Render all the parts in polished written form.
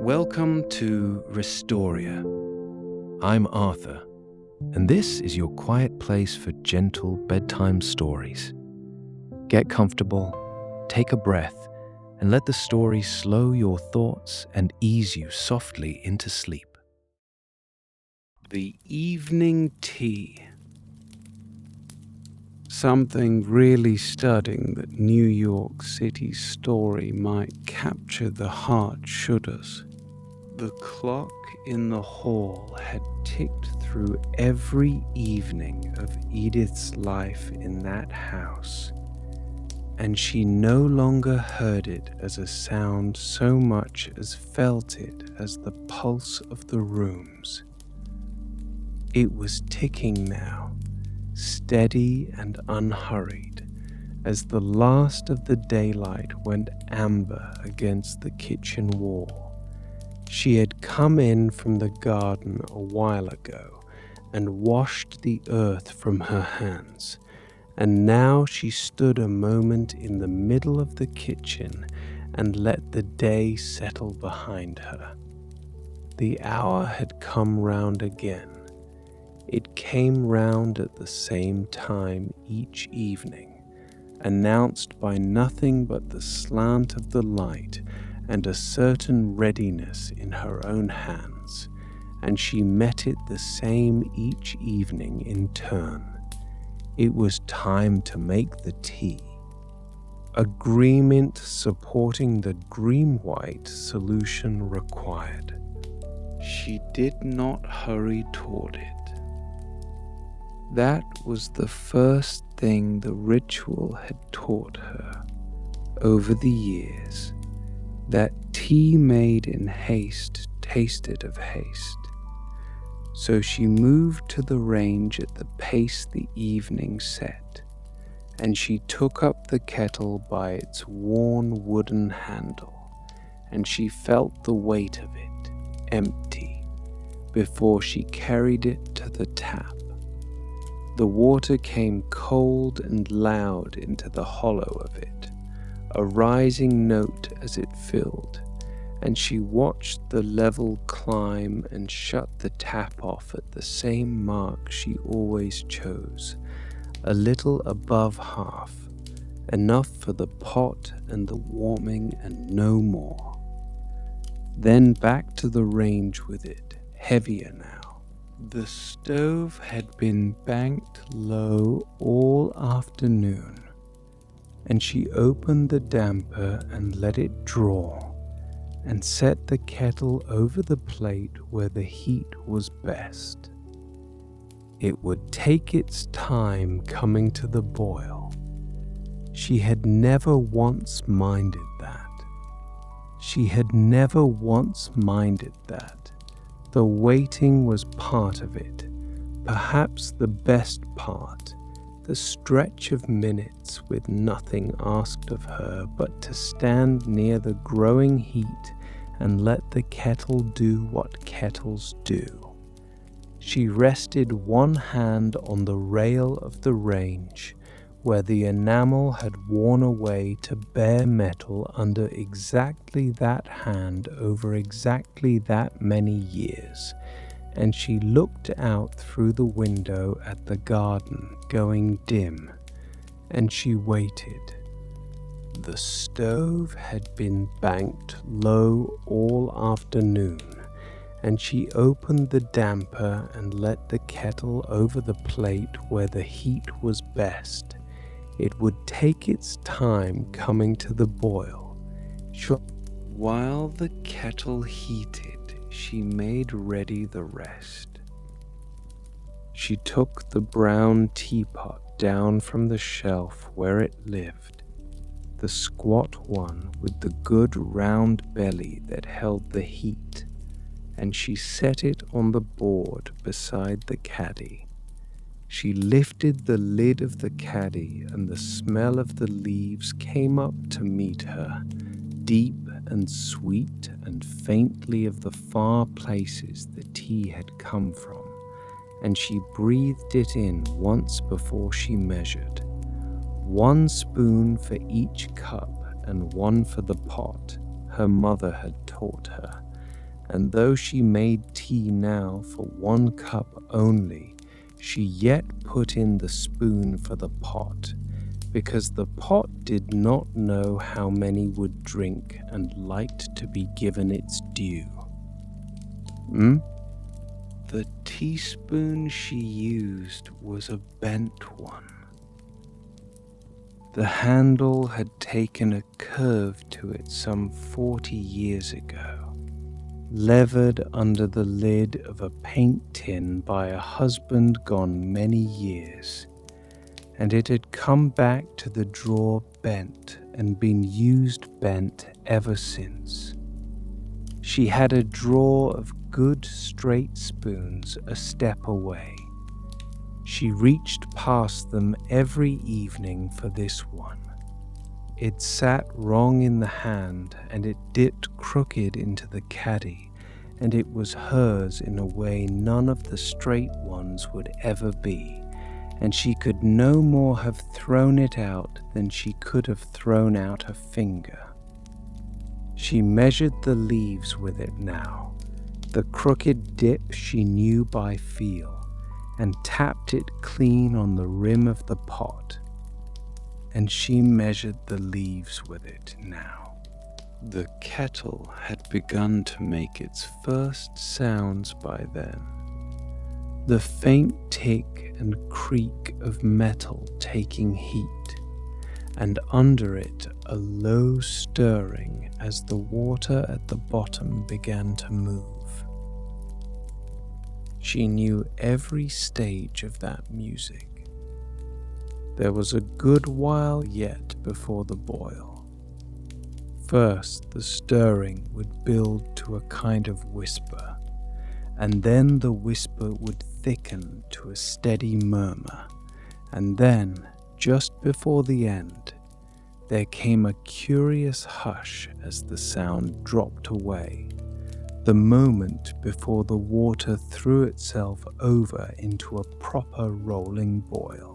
Welcome to Restoria. I'm Arthur, and this is your quiet place for gentle bedtime stories. Get comfortable, take a breath, and let the story slow your thoughts and ease you softly into sleep. The evening tea. Something really stunning that New York City's story might capture the heart should us. The clock in the hall had ticked through every evening of Edith's life in that house, and she no longer heard it as a sound so much as felt it as the pulse of the rooms. It was ticking now, steady and unhurried, as the last of the daylight went amber against the kitchen wall. She had come in from the garden a while ago and washed the earth from her hands, and now she stood a moment in the middle of the kitchen and let the day settle behind her. The hour had come round again. It came round at the same time each evening, announced by nothing but the slant of the light and a certain readiness in her own hands, and she met it the same each evening in turn. It was time to make the tea. Agreement supporting the dream-white solution required. She did not hurry toward it. That was the first thing the ritual had taught her over the years, that tea made in haste tasted of haste. So she moved to the range at the pace the evening set, and she took up the kettle by its worn wooden handle, and she felt the weight of it, empty, before she carried it to the tap. The water came cold and loud into the hollow of it, a rising note as it filled, and she watched the level climb and shut the tap off at the same mark she always chose, a little above half, enough for the pot and the warming and no more. Then back to the range with it, heavier now. The stove had been banked low all afternoon, and she opened the damper and let it draw, and set the kettle over the plate where the heat was best. It would take its time coming to the boil. She had never once minded that. The waiting was part of it, perhaps the best part. The stretch of minutes with nothing asked of her but to stand near the growing heat and let the kettle do what kettles do. She rested one hand on the rail of the range, where the enamel had worn away to bare metal under exactly that hand over exactly that many years, and she looked out through the window at the garden going dim, and she waited. The stove had been banked low all afternoon, and she opened the damper and let the kettle over the plate where the heat was best. It would take its time coming to the boil. While the kettle heated, she made ready the rest. She took the brown teapot down from the shelf where it lived, the squat one with the good round belly that held the heat, and she set it on the board beside the caddy. She lifted the lid of the caddy, and the smell of the leaves came up to meet her, deep and sweet and faintly of the far places the tea had come from, and she breathed it in once before she measured. 1 spoon for each cup and 1 for the pot, her mother had taught her, and though she made tea now for 1 cup only, she yet put in the spoon for the pot, because the pot did not know how many would drink and liked to be given its due. The teaspoon she used was a bent one. The handle had taken a curve to it some 40 years ago, levered under the lid of a paint tin by a husband gone many years, and it had come back to the drawer bent and been used bent ever since. She had a drawer of good straight spoons a step away. She reached past them every evening for this one. It sat wrong in the hand, and it dipped crooked into the caddy, and it was hers in a way none of the straight ones would ever be, and she could no more have thrown it out than she could have thrown out a finger. She measured the leaves with it now. The crooked dip she knew by feel, and tapped it clean on the rim of the pot. And she measured the leaves with it now. The kettle had begun to make its first sounds by then. The faint tick and creak of metal taking heat, and under it a low stirring as the water at the bottom began to move. She knew every stage of that music. There was a good while yet before the boil. First, the stirring would build to a kind of whisper, and then the whisper would thicken to a steady murmur, and then, just before the end, there came a curious hush as the sound dropped away, the moment before the water threw itself over into a proper rolling boil.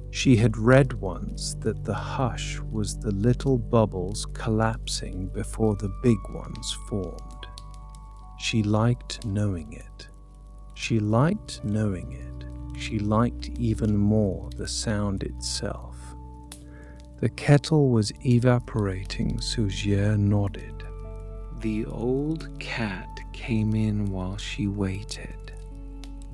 She had read once that the hush was the little bubbles collapsing before the big ones formed. She liked knowing it. She liked knowing it. She liked even more the sound itself. The kettle was evaporating. Sugier nodded. The old cat came in while she waited,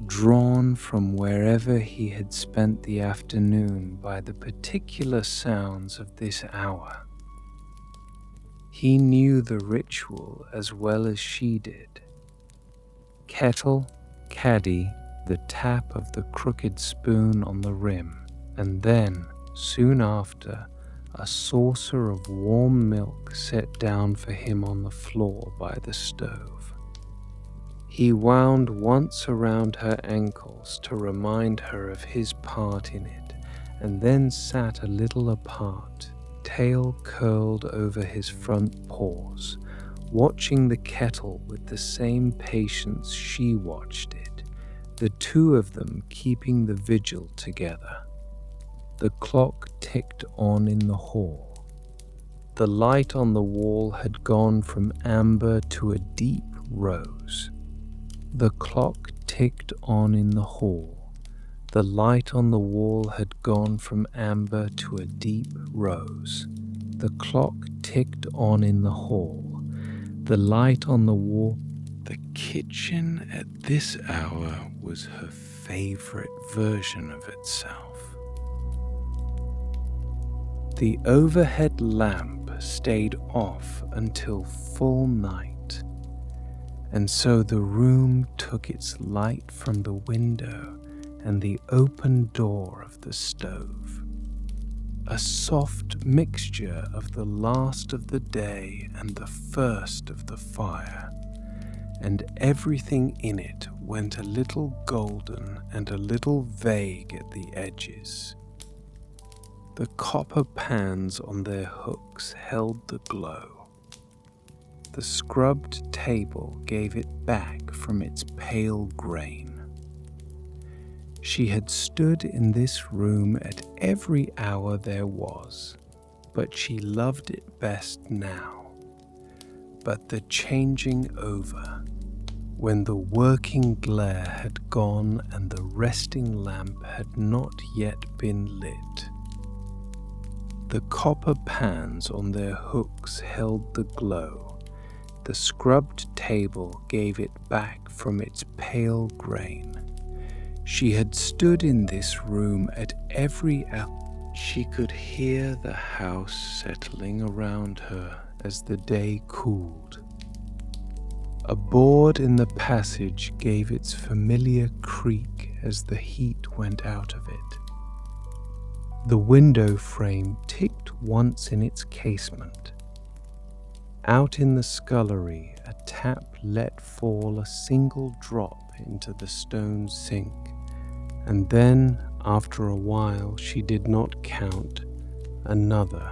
drawn from wherever he had spent the afternoon by the particular sounds of this hour. He knew the ritual as well as she did. Kettle, caddy, the tap of the crooked spoon on the rim, and then, soon after, a saucer of warm milk set down for him on the floor by the stove. He wound once around her ankles to remind her of his part in it, and then sat a little apart, tail curled over his front paws, watching the kettle with the same patience she watched it, the two of them keeping the vigil together. The clock ticked on in the hall. The light on the wall had gone from amber to a deep rose. The clock ticked on in the hall. The light on the wall had gone from amber to a deep rose. The clock ticked on in the hall. The light on the wall. The kitchen at this hour was her favorite version of itself. The overhead lamp stayed off until full night, and so the room took its light from the window and the open door of the stove, a soft mixture of the last of the day and the first of the fire, and everything in it went a little golden and a little vague at the edges. The copper pans on their hooks held the glow. The scrubbed table gave it back from its pale grain. She had stood in this room at every hour there was, but she loved it best now. but the changing over, when the working glare had gone and the resting lamp had not yet been lit. The copper pans on their hooks held the glow. The scrubbed table gave it back from its pale grain. She had stood in this room at every hour. She could hear the house settling around her as the day cooled. A board in the passage gave its familiar creak as the heat went out of it. The window frame ticked once in its casement. Out in the scullery, a tap let fall a single drop into the stone sink, and then, after a while, she did not count, another.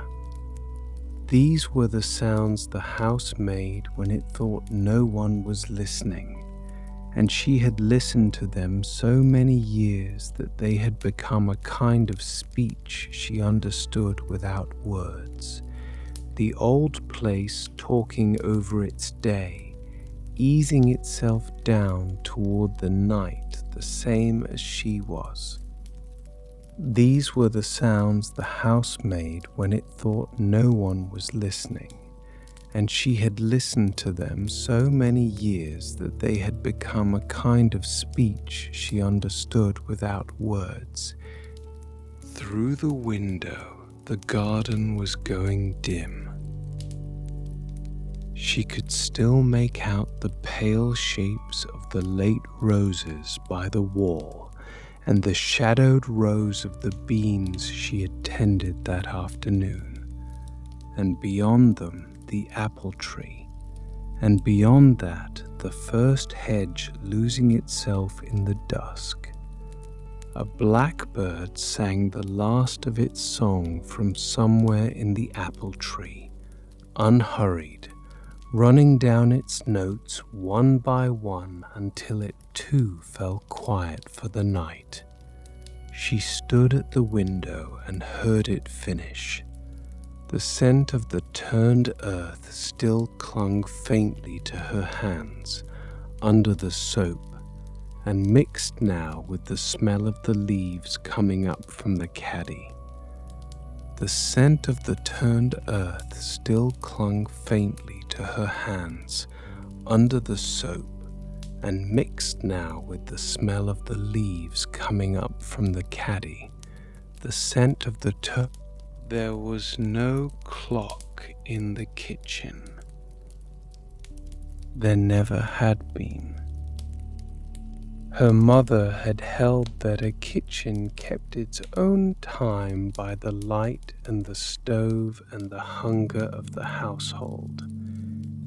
These were the sounds the house made when it thought no one was listening, and she had listened to them so many years that they had become a kind of speech she understood without words. The old place talking over its day, easing itself down toward the night the same as she was. These were the sounds the house made when it thought no one was listening, and she had listened to them so many years that they had become a kind of speech she understood without words. Through the window, the garden was going dim. She could still make out the pale shapes of the late roses by the wall and the shadowed rows of the beans she had tended that afternoon, and beyond them the apple tree, and beyond that the first hedge losing itself in the dusk. A blackbird sang the last of its song from somewhere in the apple tree, unhurried, running down its notes one by one until it too fell quiet for the night. She stood at the window and heard it finish. The scent of the turned earth still clung faintly to her hands under the soap, and mixed now with the smell of the leaves coming up from the caddy. The scent of the turned earth still clung faintly to her hands under the soap, and mixed now with the smell of the leaves coming up from the caddy. The scent of the There was no clock in the kitchen. There never had been. Her mother had held that a kitchen kept its own time by the light and the stove and the hunger of the household,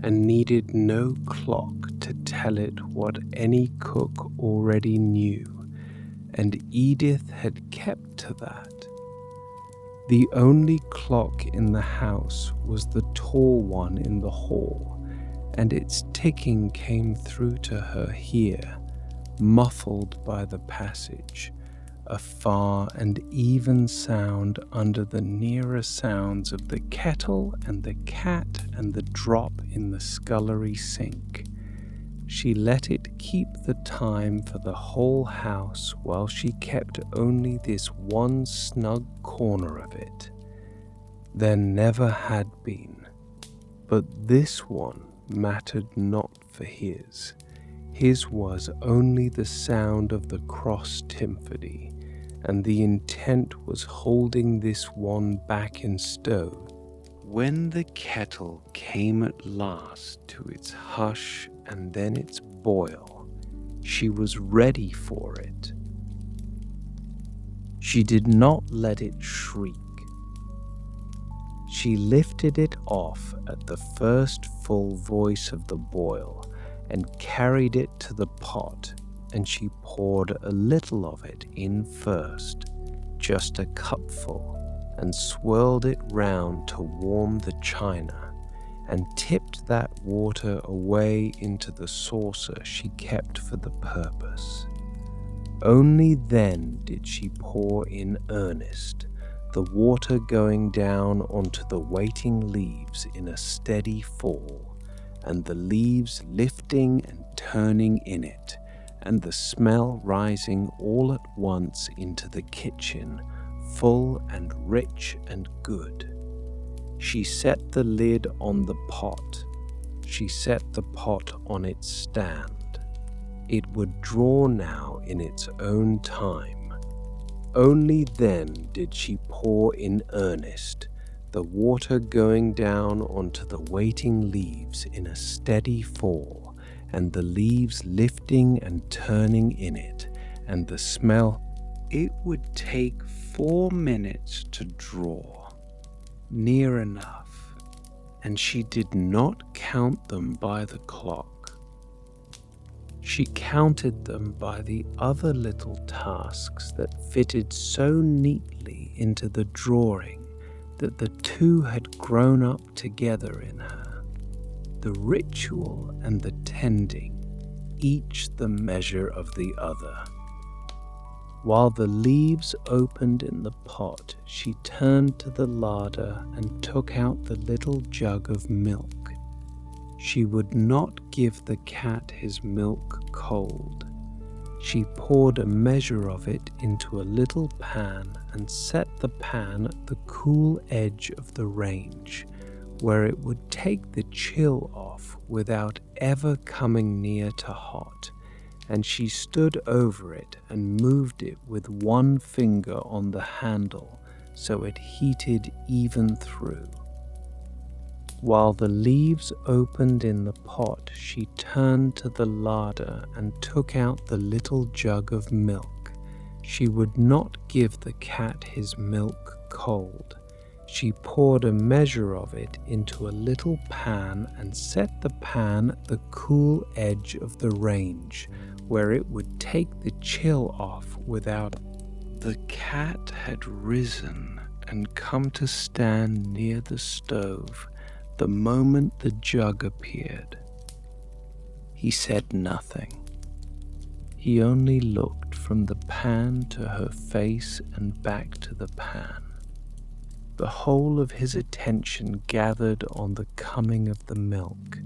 and needed no clock to tell it what any cook already knew, and Edith had kept to that. The only clock in the house was the tall one in the hall, and its ticking came through to her here, muffled by the passage, a far and even sound under the nearer sounds of the kettle and the cat and the drop in the scullery sink. She let it keep the time for the whole house while she kept only this one snug corner of it. There never had been, but this one mattered not for his. His was only the sound of the cross timphody, and the intent was holding this one back in stove. When the kettle came at last to its hush and then its boil, she was ready for it. She did not let it shriek. She lifted it off at the first full voice of the boil and carried it to the pot, and she poured a little of it in first, just a cupful, and swirled it round to warm the china, and tipped that water away into the saucer she kept for the purpose. Only then did she pour in earnest, the water going down onto the waiting leaves in a steady fall, and the leaves lifting and turning in it, and the smell rising all at once into the kitchen, full and rich and good. She set the lid on the pot. She set the pot on its stand. It would draw now in its own time. Only then did she pour in earnest, the water going down onto the waiting leaves in a steady fall, and the leaves lifting and turning in it, and the smell. It would take 4 minutes to draw. Near enough, and she did not count them by the clock. She counted them by the other little tasks that fitted so neatly into the drawing that the two had grown up together in her, the ritual and the tending, each the measure of the other. While the leaves opened in the pot, she turned to the larder and took out the little jug of milk. She would not give the cat his milk cold. She poured a measure of it into a little pan and set the pan at the cool edge of the range, where it would take the chill off without ever coming near to hot. And she stood over it and moved it with one finger on the handle so it heated even through. While the leaves opened in the pot, she turned to the larder and took out the little jug of milk. She would not give the cat his milk cold. She poured a measure of it into a little pan and set the pan at the cool edge of the range, where it would take the chill off without. The cat had risen and come to stand near the stove the moment the jug appeared. He said nothing. He only looked from the pan to her face and back to the pan. The whole of his attention gathered on the coming of the milk,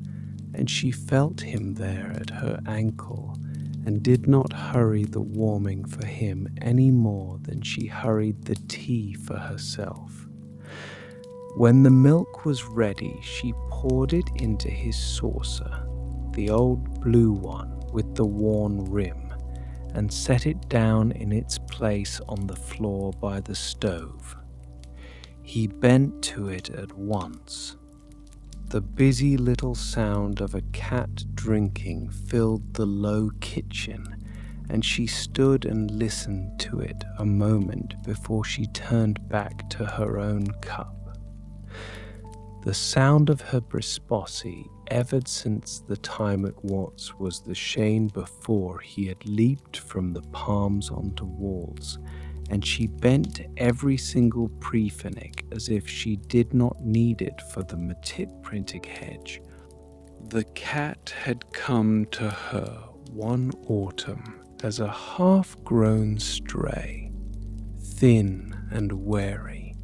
and she felt him there at her ankle and did not hurry the warming for him any more than she hurried the tea for herself. When the milk was ready, she poured it into his saucer, the old blue one with the worn rim, and set it down in its place on the floor by the stove. He bent to it at once. The busy little sound of a cat drinking filled the low kitchen, and she stood and listened to it a moment before she turned back to her own cup. The sound of her brisposi, ever since the time it was the shame before he had leaped from the palms onto walls, and she bent every single prefinic as if she did not need it for the matip-printig hedge. The cat had come to her one autumn as a half-grown stray, thin and wary,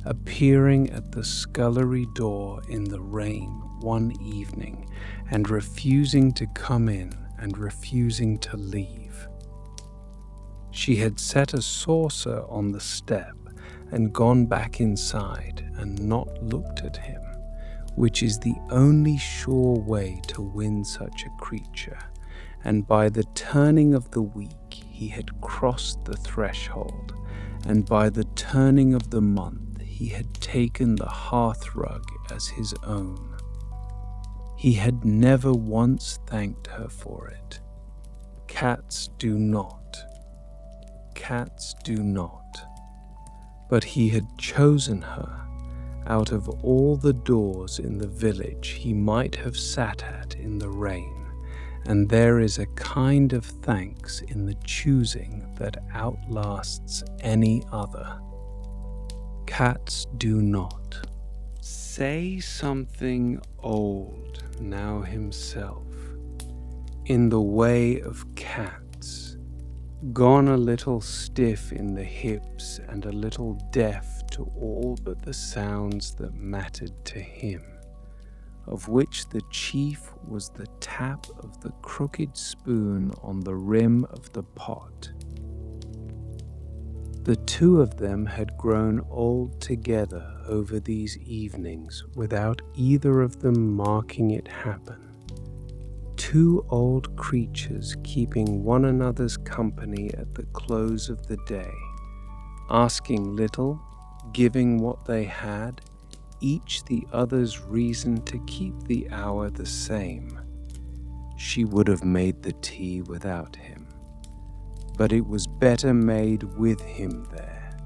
appearing at the scullery door in the rain one evening and refusing to come in and refusing to leave. She had set a saucer on the step and gone back inside and not looked at him, which is the only sure way to win such a creature, and by the turning of the week he had crossed the threshold, and by the turning of the month he had taken the hearthrug as his own. He had never once thanked her for it. Cats do not. Cats do not. But he had chosen her out of all the doors in the village he might have sat at in the rain, and there is a kind of thanks in the choosing that outlasts any other. Cats do not. Say something old now himself, in the way of cats, gone a little stiff in the hips and a little deaf to all but the sounds that mattered to him, of which the chief was the tap of the crooked spoon on the rim of the pot. The two of them had grown old together over these evenings without either of them marking it happen. Two old creatures keeping one another's company at the close of the day, asking little, giving what they had, each the other's reason to keep the hour the same. She would have made the tea without him, but it was better made with him there,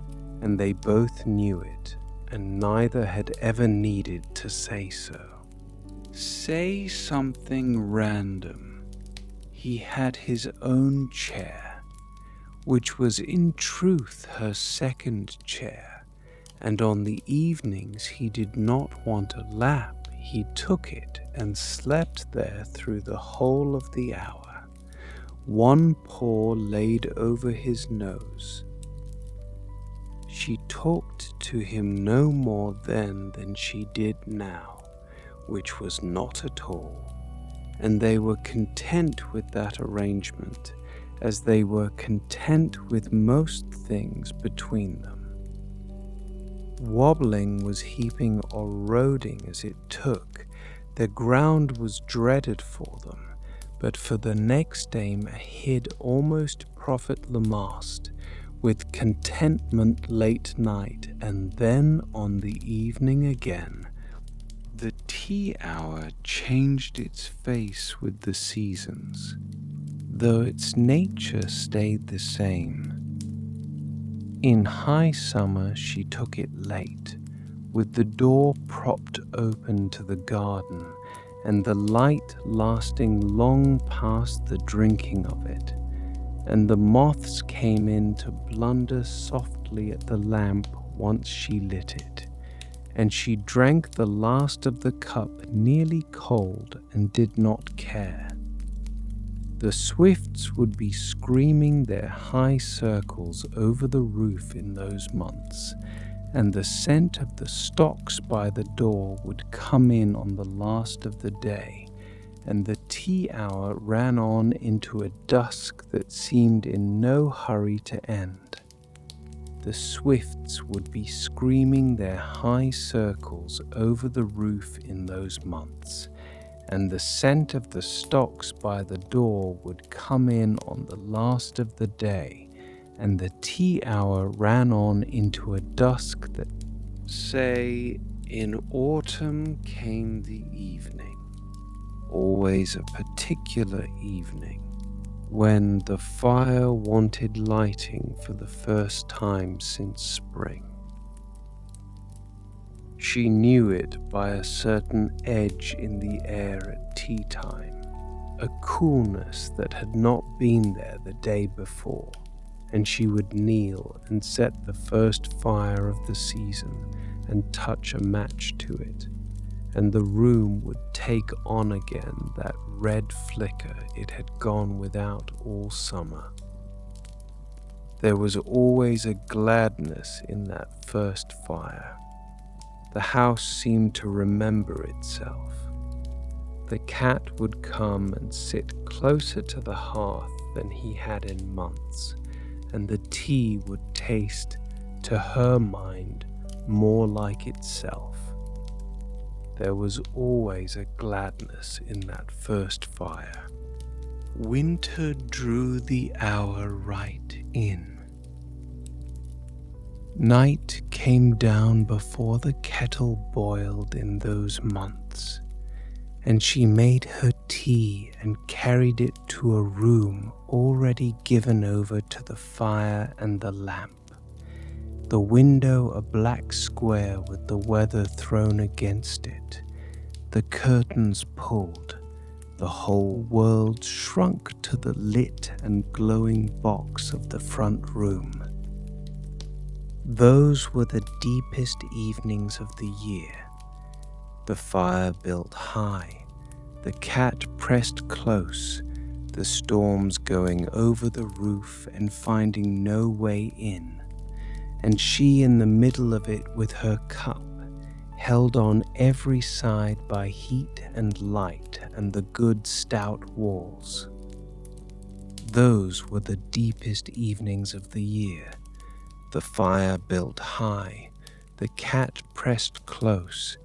and they both knew it, and neither had ever needed to say so. Say something random. He had his own chair, which was in truth her second chair, and on the evenings he did not want a lap, he took it and slept there through the whole of the hour, one paw laid over his nose. She talked to him no more then than she did now, which was not at all, and they were content with that arrangement, as they were content with most things between them. Wobbling was heaping or roding as it took. The ground was dreaded for them, but for the next aim hid almost profit the mast, with contentment late night, and then on the evening again. The tea hour changed its face with the seasons, though its nature stayed the same. In high summer she took it late, with the door propped open to the garden, and the light lasting long past the drinking of it, and the moths came in to blunder softly at the lamp once she lit it, and she drank the last of the cup nearly cold and did not care. The swifts would be screaming their high circles over the roof in those months, and the scent of the stocks by the door would come in on the last of the day, and the tea hour ran on into a dusk that seemed in no hurry to end. The swifts would be screaming their high circles over the roof in those months, and the scent of the stocks by the door would come in on the last of the day, and the tea hour ran on into a dusk that, say, in autumn came the evening, always a particular evening, when the fire wanted lighting for the first time since spring. She knew it by a certain edge in the air at tea time, a coolness that had not been there the day before, and she would kneel and set the first fire of the season and touch a match to it, and the room would take on again that red flicker it had gone without all summer. There was always a gladness in that first fire. The house seemed to remember itself. The cat would come and sit closer to the hearth than he had in months, and the tea would taste, to her mind, more like itself. There was always a gladness in that first fire. Winter drew the hour right in. Night came down before the kettle boiled in those months, and she made her tea and carried it to a room already given over to the fire and the lamp, the window a black square with the weather thrown against it, the curtains pulled, the whole world shrunk to the lit and glowing box of the front room. Those were the deepest evenings of the year. The fire built high, the cat pressed close, the storms going over the roof and finding no way in, and she in the middle of it with her cup, held on every side by heat and light and the good stout walls. Those were the deepest evenings of the year. The fire built high, the cat pressed close,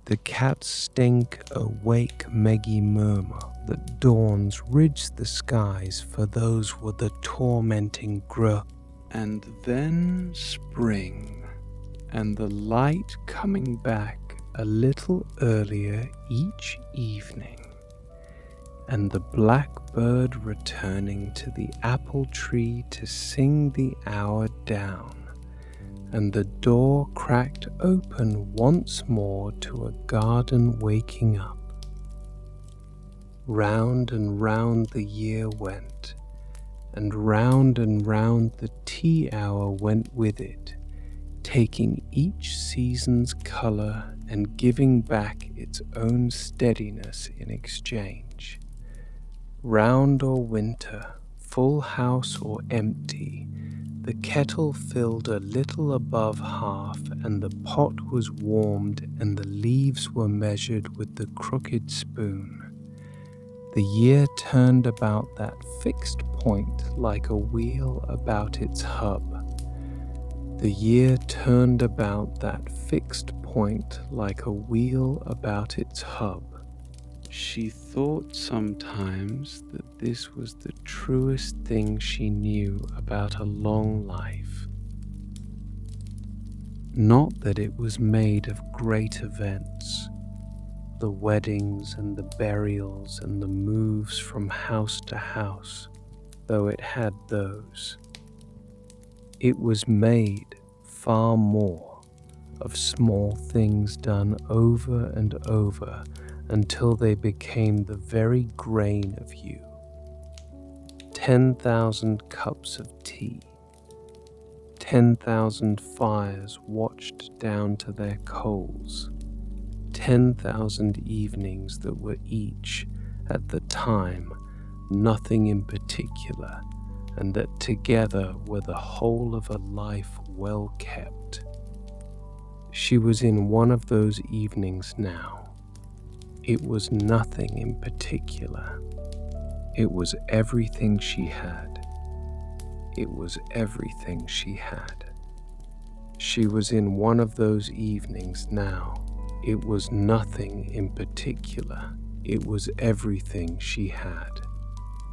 the cat's stink a wake meggy murmur that dawns ridged the skies, for those were the tormenting and then spring, and the light coming back a little earlier each evening, and the blackbird returning to the apple tree to sing the hour down, and the door cracked open once more to a garden waking up. Round and round the year went, and round the tea hour went with it, taking each season's colour and giving back its own steadiness in exchange. Round or winter, full house or empty, the kettle filled a little above half, and the pot was warmed, and the leaves were measured with the crooked spoon. The year turned about that fixed point like a wheel about its hub. The year turned about that fixed point like a wheel about its hub. She thought sometimes that this was the truest thing she knew about a long life. Not that it was made of great events, the weddings and the burials and the moves from house to house, though it had those. It was made far more of small things done over and over until they became the very grain of you. 10,000 cups of tea, 10,000 fires watched down to their coals, 10,000 evenings that were each, at the time, nothing in particular, and that together were the whole of a life well kept. She was in one of those evenings now. It was nothing in particular. It was everything she had. It was everything she had. She was in one of those evenings now. It was nothing in particular. It was everything she had.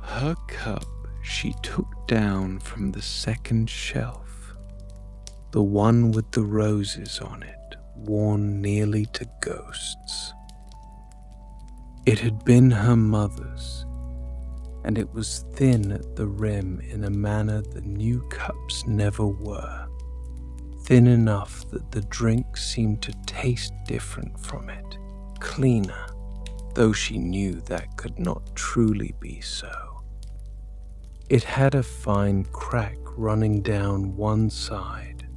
Her cup she took down from the second shelf, the one with the roses on it, worn nearly to ghosts. It had been her mother's, and it was thin at the rim in a manner the new cups never were, thin enough that the drink seemed to taste different from it, cleaner, though she knew that could not truly be so. It had a fine crack running down one side,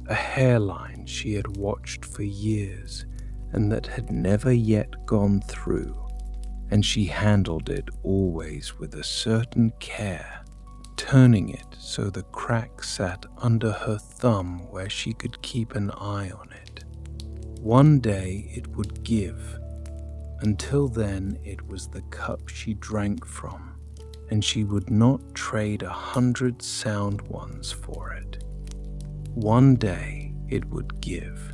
a hairline she had watched for years and that had never yet gone through, and she handled it always with a certain care, turning it so the crack sat under her thumb where she could keep an eye on it. One day it would give. Until then it was the cup she drank from, and she would not trade 100 sound ones for it. One day it would give.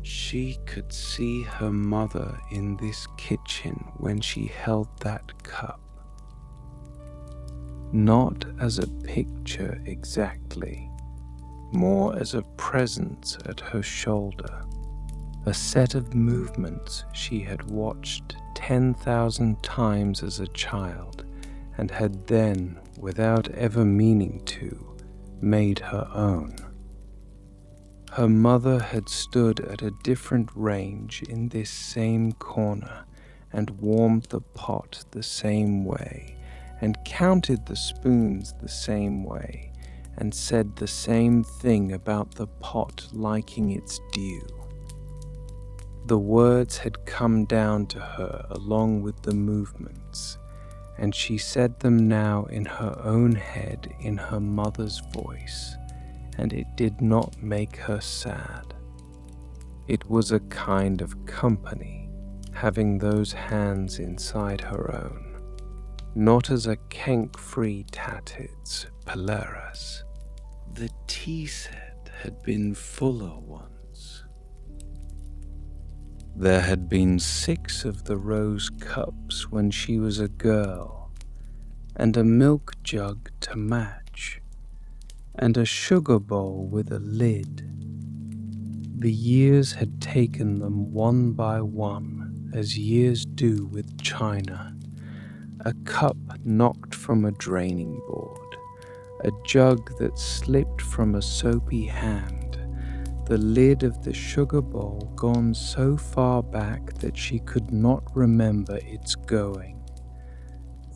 She could see her mother in this kitchen when she held that cup. Not as a picture exactly, more as a presence at her shoulder, a set of movements she had watched 10,000 times as a child and had then, without ever meaning to, made her own. Her mother had stood at a different range in this same corner and warmed the pot the same way and counted the spoons the same way and said the same thing about the pot liking its due. The words had come down to her along with the movements, and she said them now in her own head in her mother's voice, and it did not make her sad. It was a kind of company, having those hands inside her own, not as a kenk-free tatits Polaris. The tea set had been fuller once. There had been 6 of the rose cups when she was a girl, and a milk jug to match, and a sugar bowl with a lid. The years had taken them one by one, as years do with china. A cup knocked from a draining board, a jug that slipped from a soapy hand, the lid of the sugar bowl gone so far back that she could not remember its going.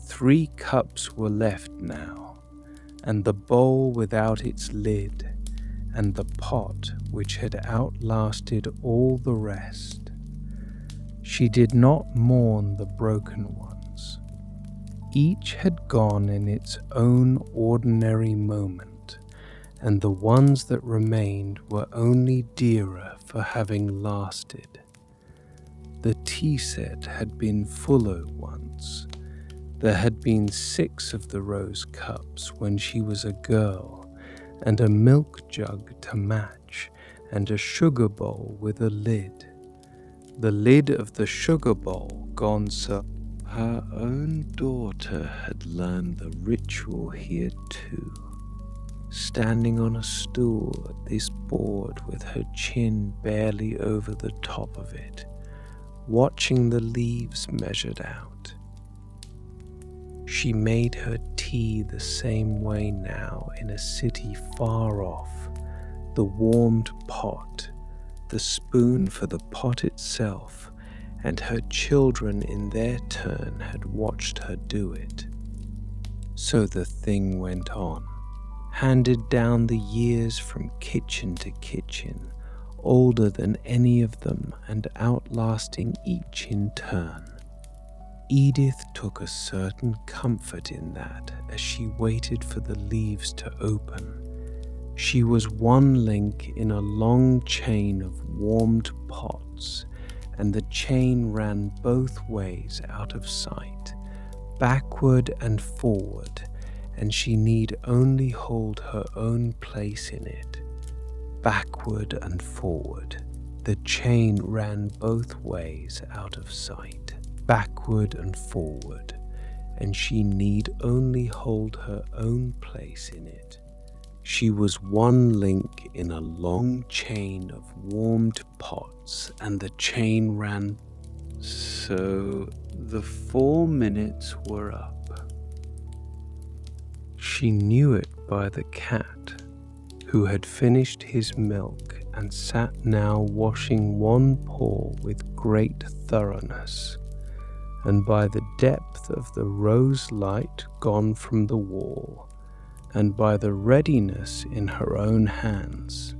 3 cups were left now, and the bowl without its lid, and the pot which had outlasted all the rest. She did not mourn the broken ones. Each had gone in its own ordinary moment, and the ones that remained were only dearer for having lasted. The tea set had been fuller once. There had been 6 of the rose cups when she was a girl, and a milk jug to match, and a sugar bowl with a lid. The lid of the sugar bowl gone so her own daughter had learned the ritual here too, standing on a stool at this board with her chin barely over the top of it, watching the leaves measured out. She made her tea the same way now in a city far off, the warmed pot, the spoon for the pot itself, and her children in their turn had watched her do it. So the thing went on, handed down the years from kitchen to kitchen, older than any of them and outlasting each in turn. Edith took a certain comfort in that as she waited for the leaves to open. She was one link in a long chain of warmed pots, and the chain ran both ways out of sight, backward and forward, and she need only hold her own place in it. Backward and forward, the chain ran both ways out of sight, backward and forward, and she need only hold her own place in it. She was one link in a long chain of warmed pots, and the chain ran. So the 4 minutes were up. She knew it by the cat, who had finished his milk and sat now washing one paw with great thoroughness, and by the depth of the rose light gone from the wall, and by the readiness in her own hands.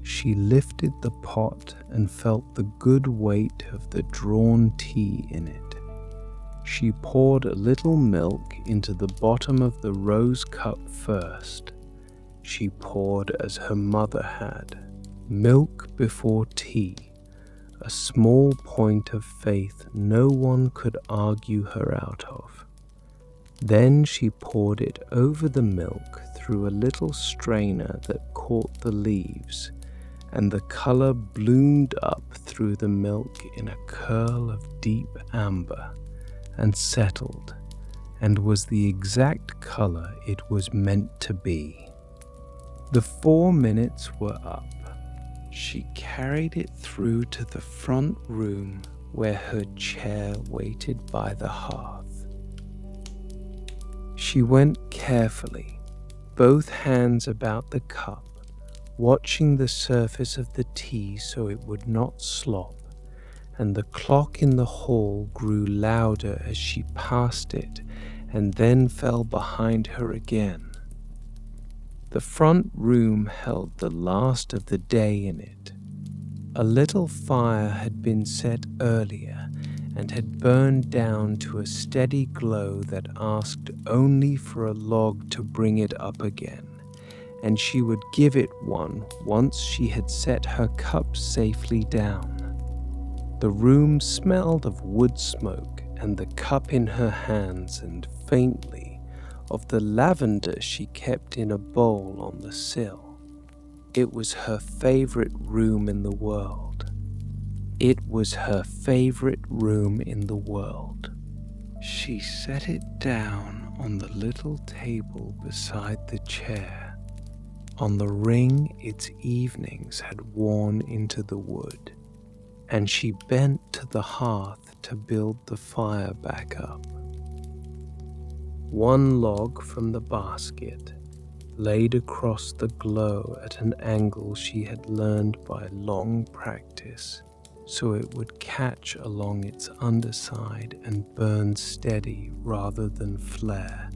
She lifted the pot and felt the good weight of the drawn tea in it. She poured a little milk into the bottom of the rose cup first. She poured as her mother had, milk before tea, a small point of faith no one could argue her out of. Then she poured it over the milk through a little strainer that caught the leaves, and the color bloomed up through the milk in a curl of deep amber, and settled, and was the exact color it was meant to be. The 4 minutes were up. She carried it through to the front room where her chair waited by the hearth. She went carefully, both hands about the cup, watching the surface of the tea so it would not slop, and the clock in the hall grew louder as she passed it and then fell behind her again. The front room held the last of the day in it. A little fire had been set earlier and had burned down to a steady glow that asked only for a log to bring it up again, and she would give it one once she had set her cup safely down. The room smelled of wood smoke and the cup in her hands, and faintly of the lavender she kept in a bowl on the sill. It was her favorite room in the world. It was her favorite room in the world. She set it down on the little table beside the chair, on the ring its evenings had worn into the wood, and she bent to the hearth to build the fire back up. One log from the basket, laid across the glow at an angle she had learned by long practice, so it would catch along its underside and burn steady rather than flare.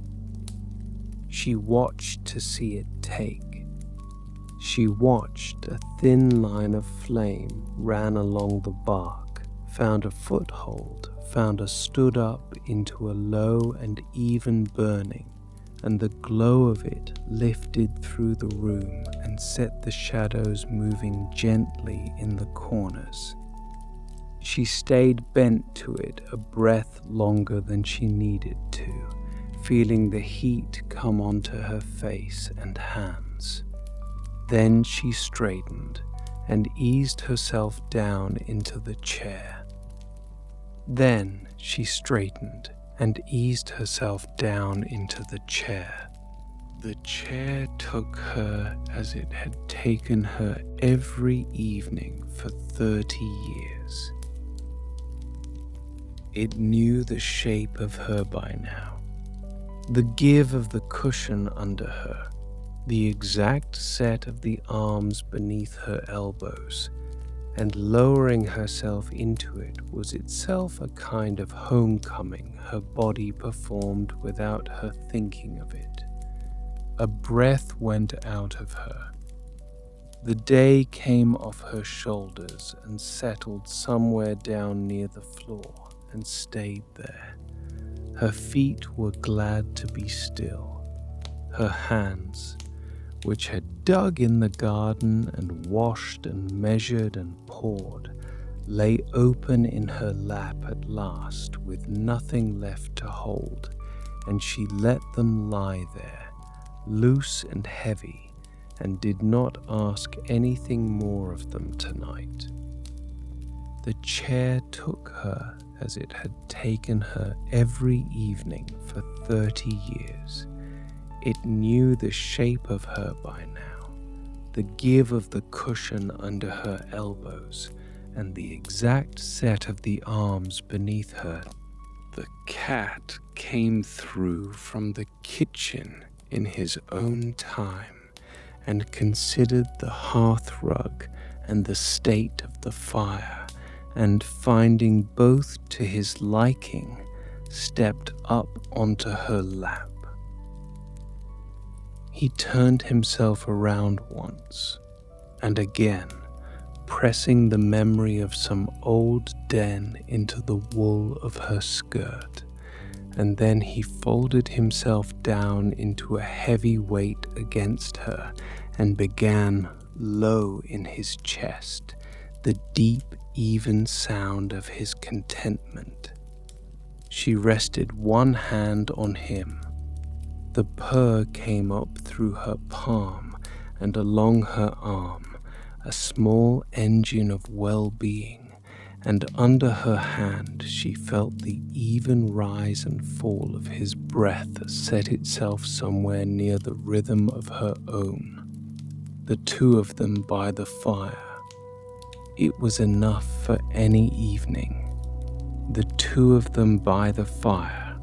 She watched to see it take. She watched a thin line of flame ran along the bark, found a foothold, found a stood up into a low and even burning, and the glow of it lifted through the room and set the shadows moving gently in the corners. She stayed bent to it a breath longer than she needed to, feeling the heat come onto her face and hands. Then she straightened and eased herself down into the chair. Then she straightened and eased herself down into the chair. The chair took her as it had taken her every evening for 30 years. It knew the shape of her by now, the give of the cushion under her, the exact set of the arms beneath her elbows, and lowering herself into it was itself a kind of homecoming her body performed without her thinking of it. A breath went out of her. The day came off her shoulders and settled somewhere down near the floor and stayed there. Her feet were glad to be still. Her hands, which had dug in the garden and washed and measured and poured, lay open in her lap at last with nothing left to hold, and she let them lie there, loose and heavy, and did not ask anything more of them tonight. The chair took her as it had taken her every evening for 30 years. It knew the shape of her by now, the give of the cushion under her elbows, and the exact set of the arms beneath her. The cat came through from the kitchen in his own time and considered the hearth rug and the state of the fire, and finding both to his liking, stepped up onto her lap. He turned himself around once, and again, pressing the memory of some old den into the wool of her skirt, and then he folded himself down into a heavy weight against her and began low in his chest, the deep, even sound of his contentment. She rested one hand on him. The purr came up through her palm and along her arm, a small engine of well-being, and under her hand she felt the even rise and fall of his breath set itself somewhere near the rhythm of her own. The two of them by the fire. It was enough for any evening. The two of them by the fire.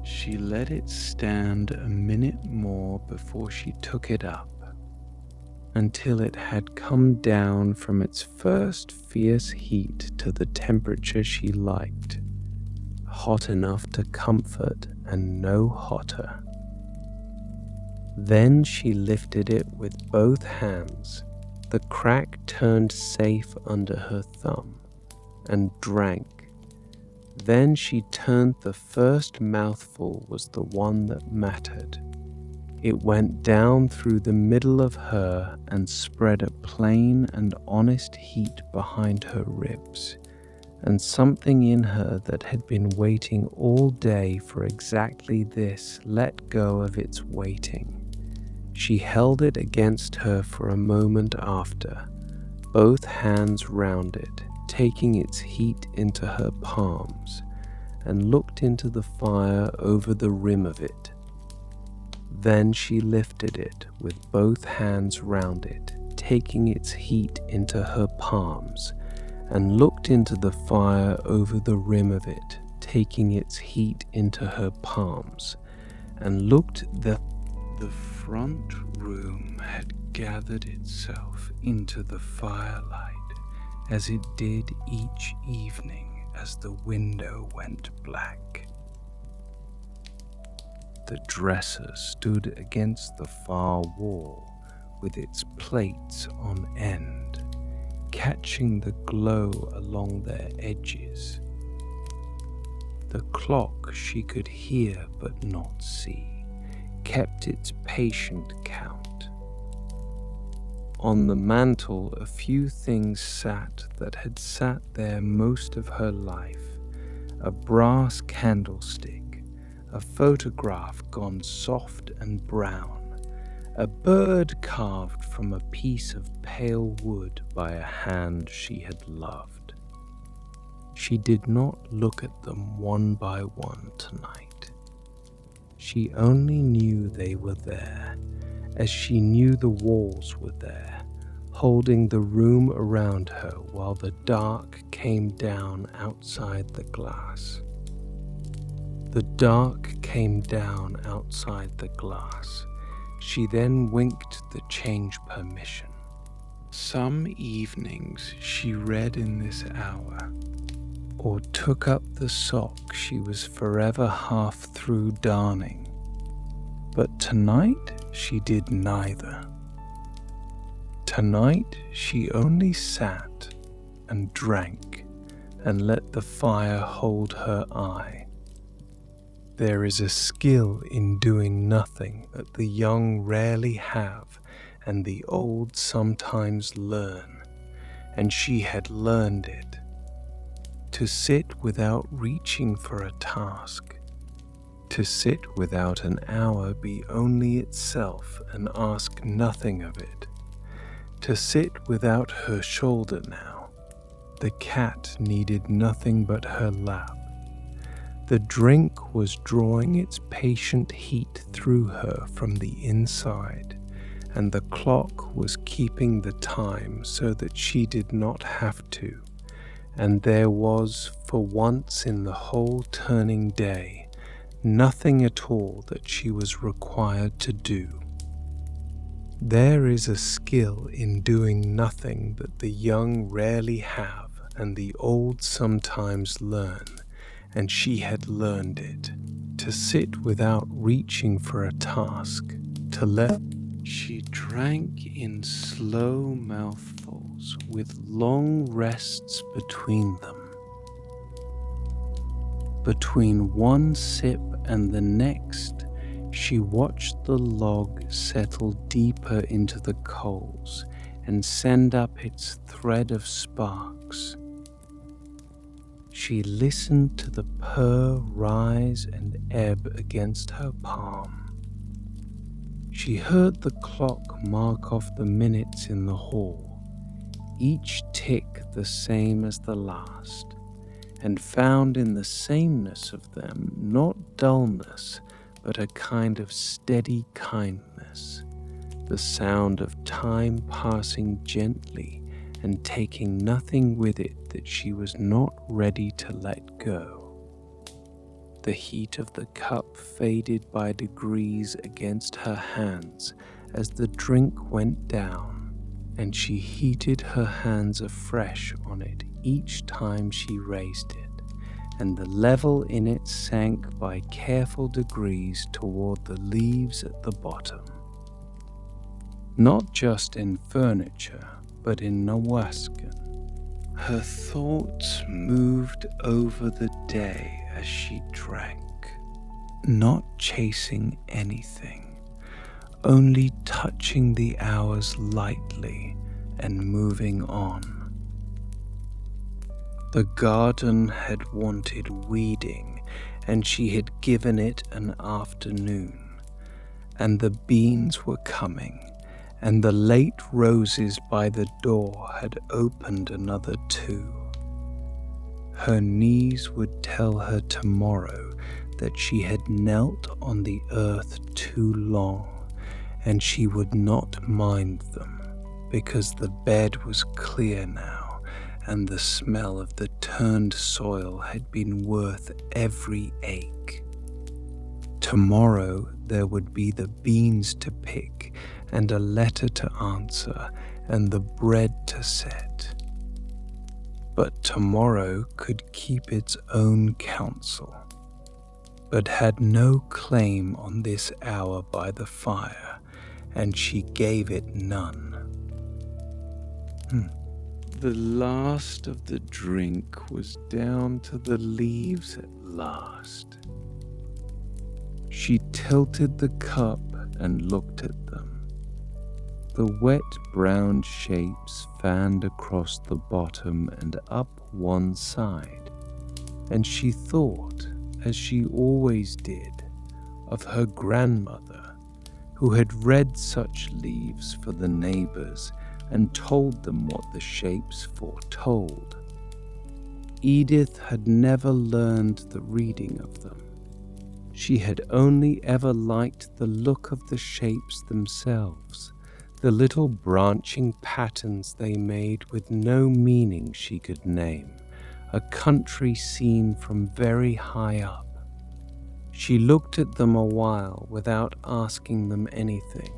She let it stand a minute more before she took it up, until it had come down from its first fierce heat to the temperature she liked, hot enough to comfort and no hotter. Then she lifted it with both hands, the crack turned safe under her thumb, and drank. Then she turned the first mouthful was the one that mattered. It went down through the middle of her and spread a plain and honest heat behind her ribs, and something in her that had been waiting all day for exactly this let go of its waiting. She held it against her for a moment after, both hands round it, taking its heat into her palms, and looked into the fire over the rim of it. Then she lifted it with both hands round it, taking its heat into her palms, and looked into the fire over the rim of it, taking its heat into her palms, and looked the front room had gathered itself into the firelight, as it did each evening as the window went black. The dresser stood against the far wall with its plates on end, catching the glow along their edges. The clock she could hear but not see kept its patient count. On the mantel a few things sat that had sat there most of her life: a brass candlestick, a photograph gone soft and brown, a bird carved from a piece of pale wood by a hand she had loved. She did not look at them one by one tonight. She only knew they were there, as she knew the walls were there, holding the room around her while the dark came down outside the glass. The dark came down outside the glass. She then winked the change permission. Some evenings she read in this hour, or took up the sock she was forever half through darning. But tonight she did neither. Tonight she only sat and drank and let the fire hold her eye. There is a skill in doing nothing that the young rarely have and the old sometimes learn, and she had learned it. To sit without reaching for a task, to sit without an hour be only itself and ask nothing of it, to sit without her shoulder now. The cat needed nothing but her lap. The drink was drawing its patient heat through her from the inside, and the clock was keeping the time so that she did not have to, and there was, for once in the whole turning day, nothing at all that she was required to do. There is a skill in doing nothing that the young rarely have and the old sometimes learn, and she had learned it. To sit without reaching for a task, to let... She drank in slow mouthfuls with long rests between them. Between one sip and the next, she watched the log settle deeper into the coals and send up its thread of sparks. She listened to the purr rise and ebb against her palm. She heard the clock mark off the minutes in the hall, each tick the same as the last, and found in the sameness of them not dullness, but a kind of steady kindness, the sound of time passing gently and taking nothing with it that she was not ready to let go. The heat of the cup faded by degrees against her hands as the drink went down, and she heated her hands afresh on it each time she raised it, and the level in it sank by careful degrees toward the leaves at the bottom. Not just in furniture, but in Nawaskan. Her thoughts moved over the day as she drank, not chasing anything, only touching the hours lightly and moving on. The garden had wanted weeding, and she had given it an afternoon, and the beans were coming, and the late roses by the door had opened another 2. Her knees would tell her tomorrow that she had knelt on the earth too long, and she would not mind them, because the bed was clear now, and the smell of the turned soil had been worth every ache. Tomorrow there would be the beans to pick, and a letter to answer, and the bread to set. But tomorrow could keep its own counsel, but had no claim on this hour by the fire, and she gave it none. The last of the drink was down to the leaves at last. She tilted the cup and looked at them. The wet brown shapes fanned across the bottom and up one side, and she thought, as she always did, of her grandmother, who had read such leaves for the neighbors and told them what the shapes foretold. Edith had never learned the reading of them. She had only ever liked the look of the shapes themselves, the little branching patterns they made with no meaning she could name, a country scene from very high up. She looked at them a while without asking them anything.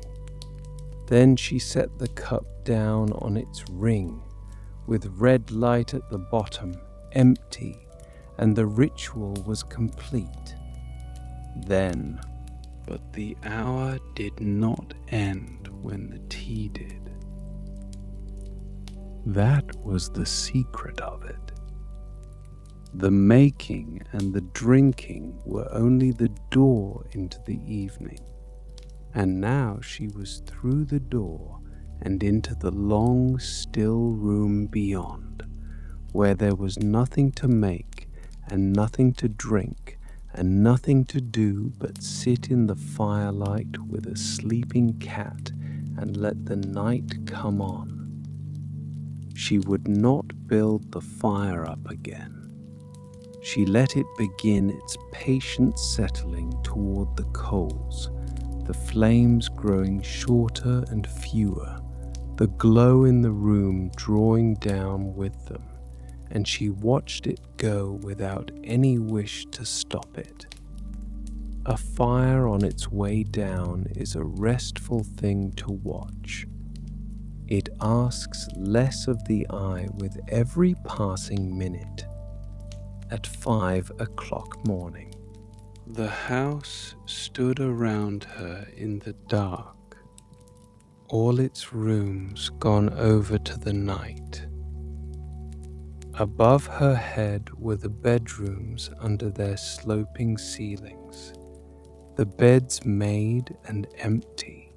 Then she set the cup down on its ring, with red light at the bottom, empty, and the ritual was complete. Then, but the hour did not end when the tea did. That was the secret of it. The making and the drinking were only the door into the evening. And now she was through the door and into the long, still room beyond, where there was nothing to make and nothing to drink and nothing to do but sit in the firelight with a sleeping cat and let the night come on. She would not build the fire up again. She let it begin its patient settling toward the coals, the flames growing shorter and fewer, the glow in the room drawing down with them, and she watched it go without any wish to stop it. A fire on its way down is a restful thing to watch. It asks less of the eye with every passing minute. At 5 o'clock morning, the house stood around her in the dark, all its rooms gone over to the night. Above her head were the bedrooms under their sloping ceilings, the beds made and empty,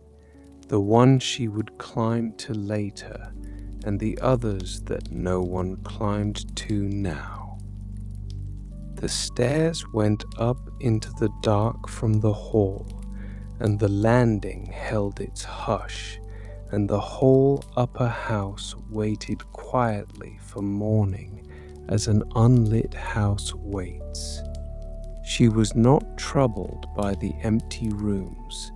the one she would climb to later, and the others that no one climbed to now. The stairs went up into the dark from the hall, and the landing held its hush, and the whole upper house waited quietly for morning as an unlit house waits. She was not troubled by the empty rooms.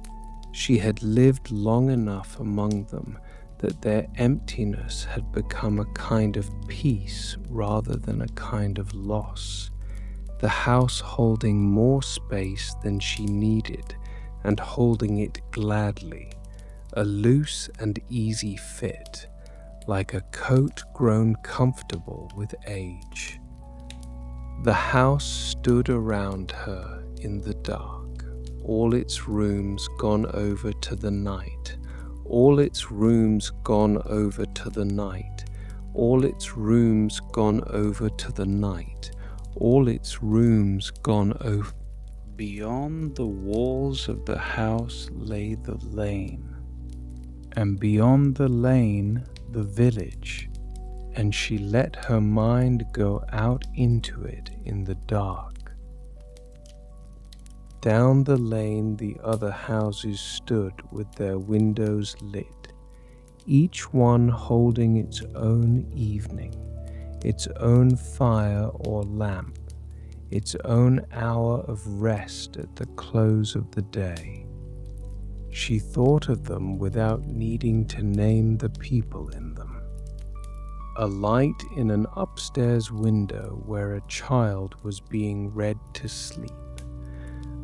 She had lived long enough among them that their emptiness had become a kind of peace rather than a kind of loss. The house holding more space than she needed, and holding it gladly, a loose and easy fit, like a coat grown comfortable with age. The house stood around her in the dark, all its rooms gone over to the night, all its rooms gone over to the night, all its rooms gone over to the night, all its rooms gone over. Beyond the walls of the house lay the lane, and beyond the lane the village, and she let her mind go out into it in the dark. Down the lane the other houses stood with their windows lit, each one holding its own evening, its own fire or lamp, its own hour of rest at the close of the day. She thought of them without needing to name the people in them. A light in an upstairs window where a child was being read to sleep.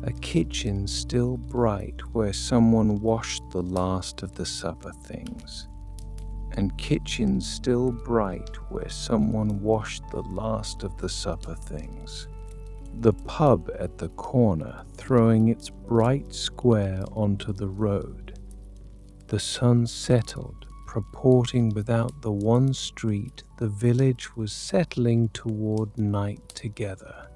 A kitchen still bright where someone washed the last of the supper things. And kitchens still bright where someone washed the last of the supper things. The pub at the corner throwing its bright square onto the road. The sun settled, purporting without the one street the village was settling toward night together,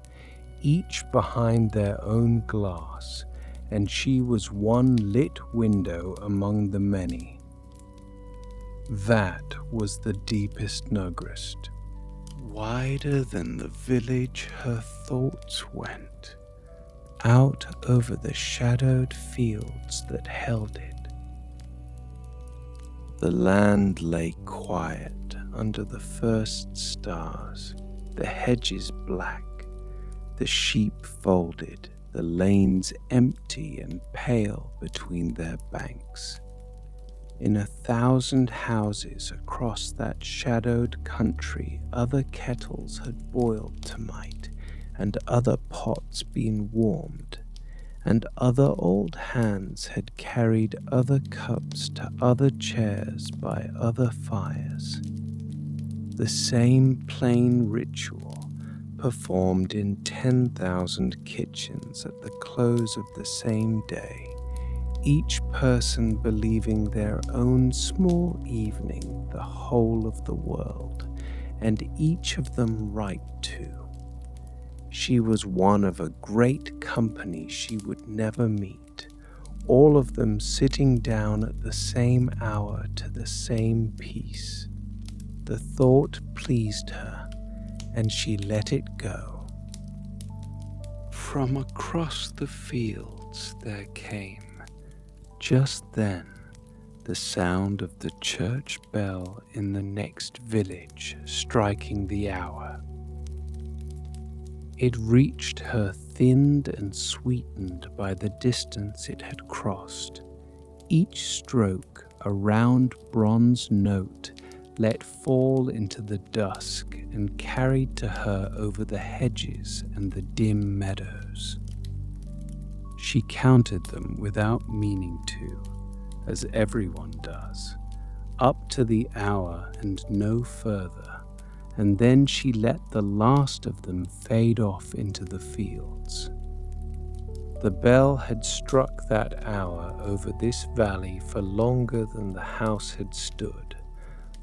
each behind their own glass, and she was one lit window among the many. That was the deepest Nugrist. Wider than the village her thoughts went, out over the shadowed fields that held it. The land lay quiet under the first stars, the hedges black, the sheep folded, the lanes empty and pale between their banks. In 1,000 houses across that shadowed country, other kettles had boiled to might, and other pots been warmed, and other old hands had carried other cups to other chairs by other fires. The same plain ritual performed in 10,000 kitchens at the close of the same day, each person believing their own small evening the whole of the world, and each of them right too. She was one of a great company she would never meet, all of them sitting down at the same hour to the same piece. The thought pleased her, and she let it go. From across the fields there came, just then, the sound of the church bell in the next village striking the hour. It reached her thinned and sweetened by the distance it had crossed. Each stroke, a round bronze note, let fall into the dusk and carried to her over the hedges and the dim meadows. She counted them without meaning to, as everyone does, up to the hour and no further, and then she let the last of them fade off into the fields. The bell had struck that hour over this valley for longer than the house had stood,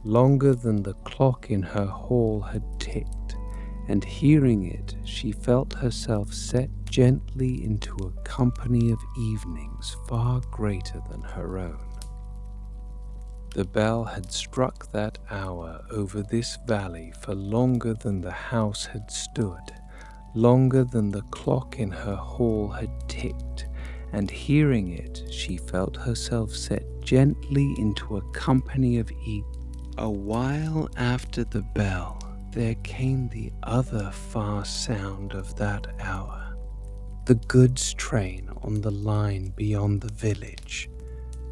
longer than the clock in her hall had ticked, and hearing it, she felt herself set gently into a company of evenings far greater than her own. The bell had struck that hour over this valley for longer than the house had stood, longer than the clock in her hall had ticked, and hearing it, she felt herself set gently into a company of evenings. A while after the bell, there came the other far sound of that hour, the goods train on the line beyond the village,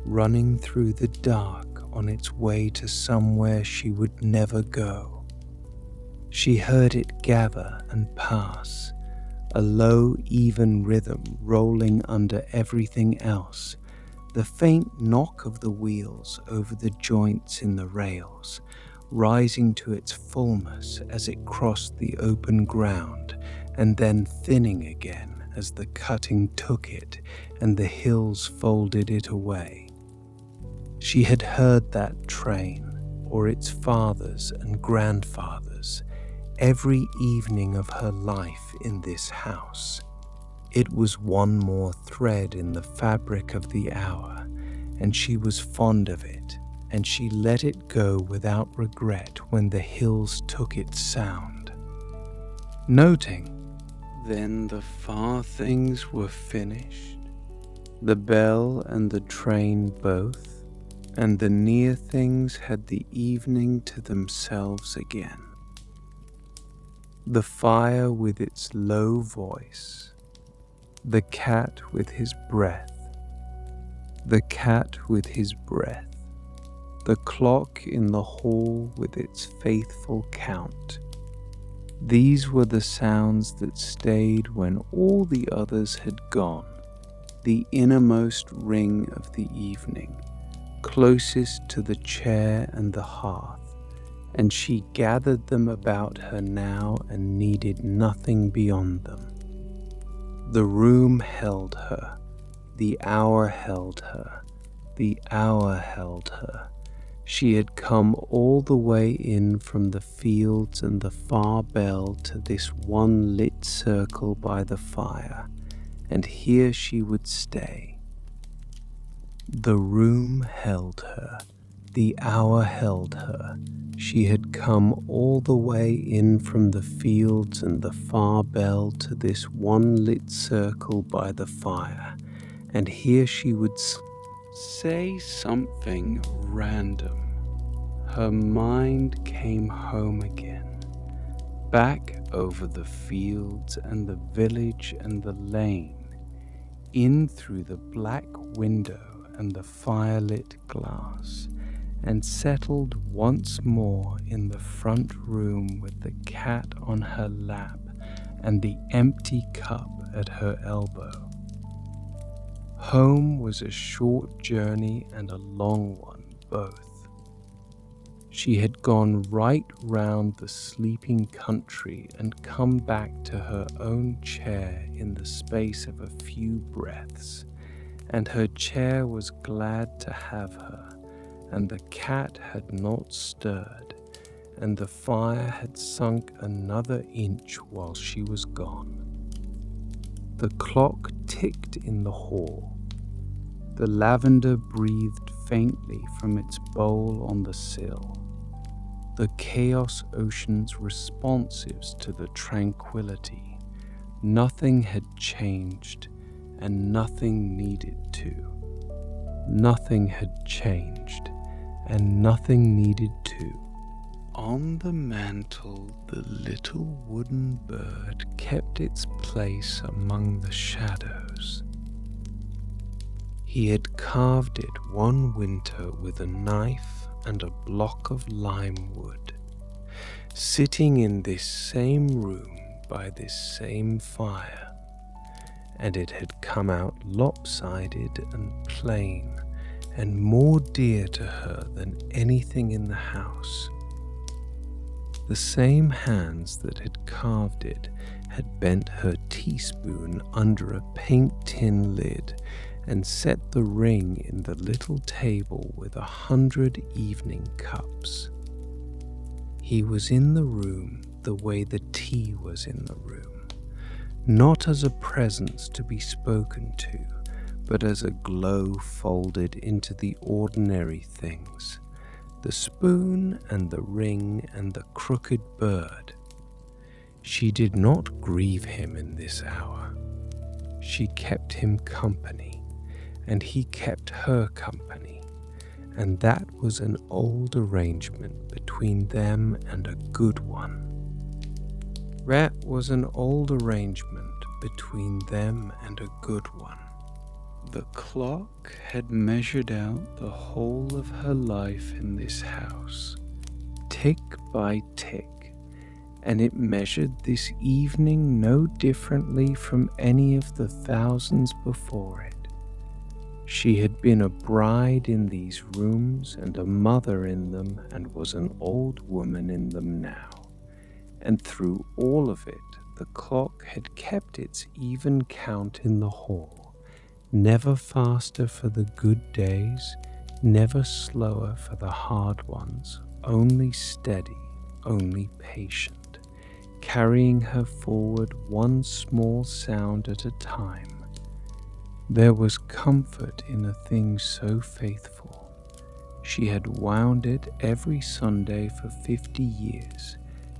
running through the dark on its way to somewhere she would never go. She heard it gather and pass, a low, even rhythm rolling under everything else, the faint knock of the wheels over the joints in the rails, rising to its fullness as it crossed the open ground, and then thinning again as the cutting took it and the hills folded it away. She had heard that train, or its fathers and grandfathers, every evening of her life in this house. It was one more thread in the fabric of the hour, and she was fond of it, and she let it go without regret when the hills took its sound. Noting, then the far things were finished, the bell and the train both, and the near things had the evening to themselves again. The fire with its low voice, the cat with his breath, the cat with his breath, the clock in the hall with its faithful count. These were the sounds that stayed when all the others had gone, the innermost ring of the evening, closest to the chair and the hearth, and she gathered them about her now and needed nothing beyond them. The room held her, the hour held her, the hour held her. She had come all the way in from the fields and the far bell to this one lit circle by the fire, and here she would stay. The room held her, the hour held her. She had come all the way in from the fields and the far bell to this one lit circle by the fire, and here she would say something random. Her mind came home again, back over the fields and the village and the lane, in through the black window and the firelit glass, and settled once more in the front room with the cat on her lap and the empty cup at her elbow. Home was a short journey and a long one both. She had gone right round the sleeping country and come back to her own chair in the space of a few breaths, and her chair was glad to have her, and the cat had not stirred, and the fire had sunk another inch while she was gone. The clock ticked in the hall. The lavender breathed faintly from its bowl on the sill. The chaos ocean's responsives to the tranquility. Nothing had changed, and nothing needed to. Nothing had changed, and nothing needed to. On the mantel, the little wooden bird kept its place among the shadows. He had carved it one winter with a knife and a block of lime wood, sitting in this same room by this same fire, and it had come out lopsided and plain and more dear to her than anything in the house. The same hands that had carved it had bent her teaspoon under a pink tin lid and set the ring in the little table with 100 evening cups. He was in the room the way the tea was in the room, not as a presence to be spoken to, but as a glow folded into the ordinary things, the spoon and the ring and the crooked bird. She did not grieve him in this hour. She kept him company, and he kept her company, and that was an old arrangement between them and a good one. That was an old arrangement between them and a good one. The clock had measured out the whole of her life in this house, tick by tick, and it measured this evening no differently from any of the thousands before it. She had been a bride in these rooms and a mother in them, and was an old woman in them now, and through all of it the clock had kept its even count in the hall, never faster for the good days, never slower for the hard ones, only steady, only patient, carrying her forward one small sound at a time. There was comfort in a thing so faithful. She had wound it every Sunday for 50 years,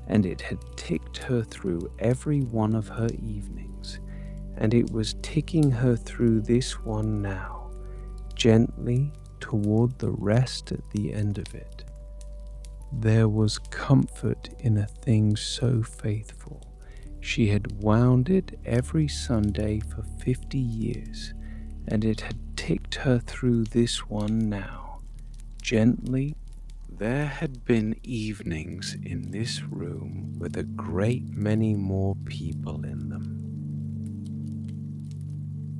and it had ticked her through every one of her evenings, and it was ticking her through this one now, gently toward the rest at the end of it. There was comfort in a thing so faithful. She had wound it every Sunday for 50 years, and it had ticked her through this one now, gently. There had been evenings in this room with a great many more people in them.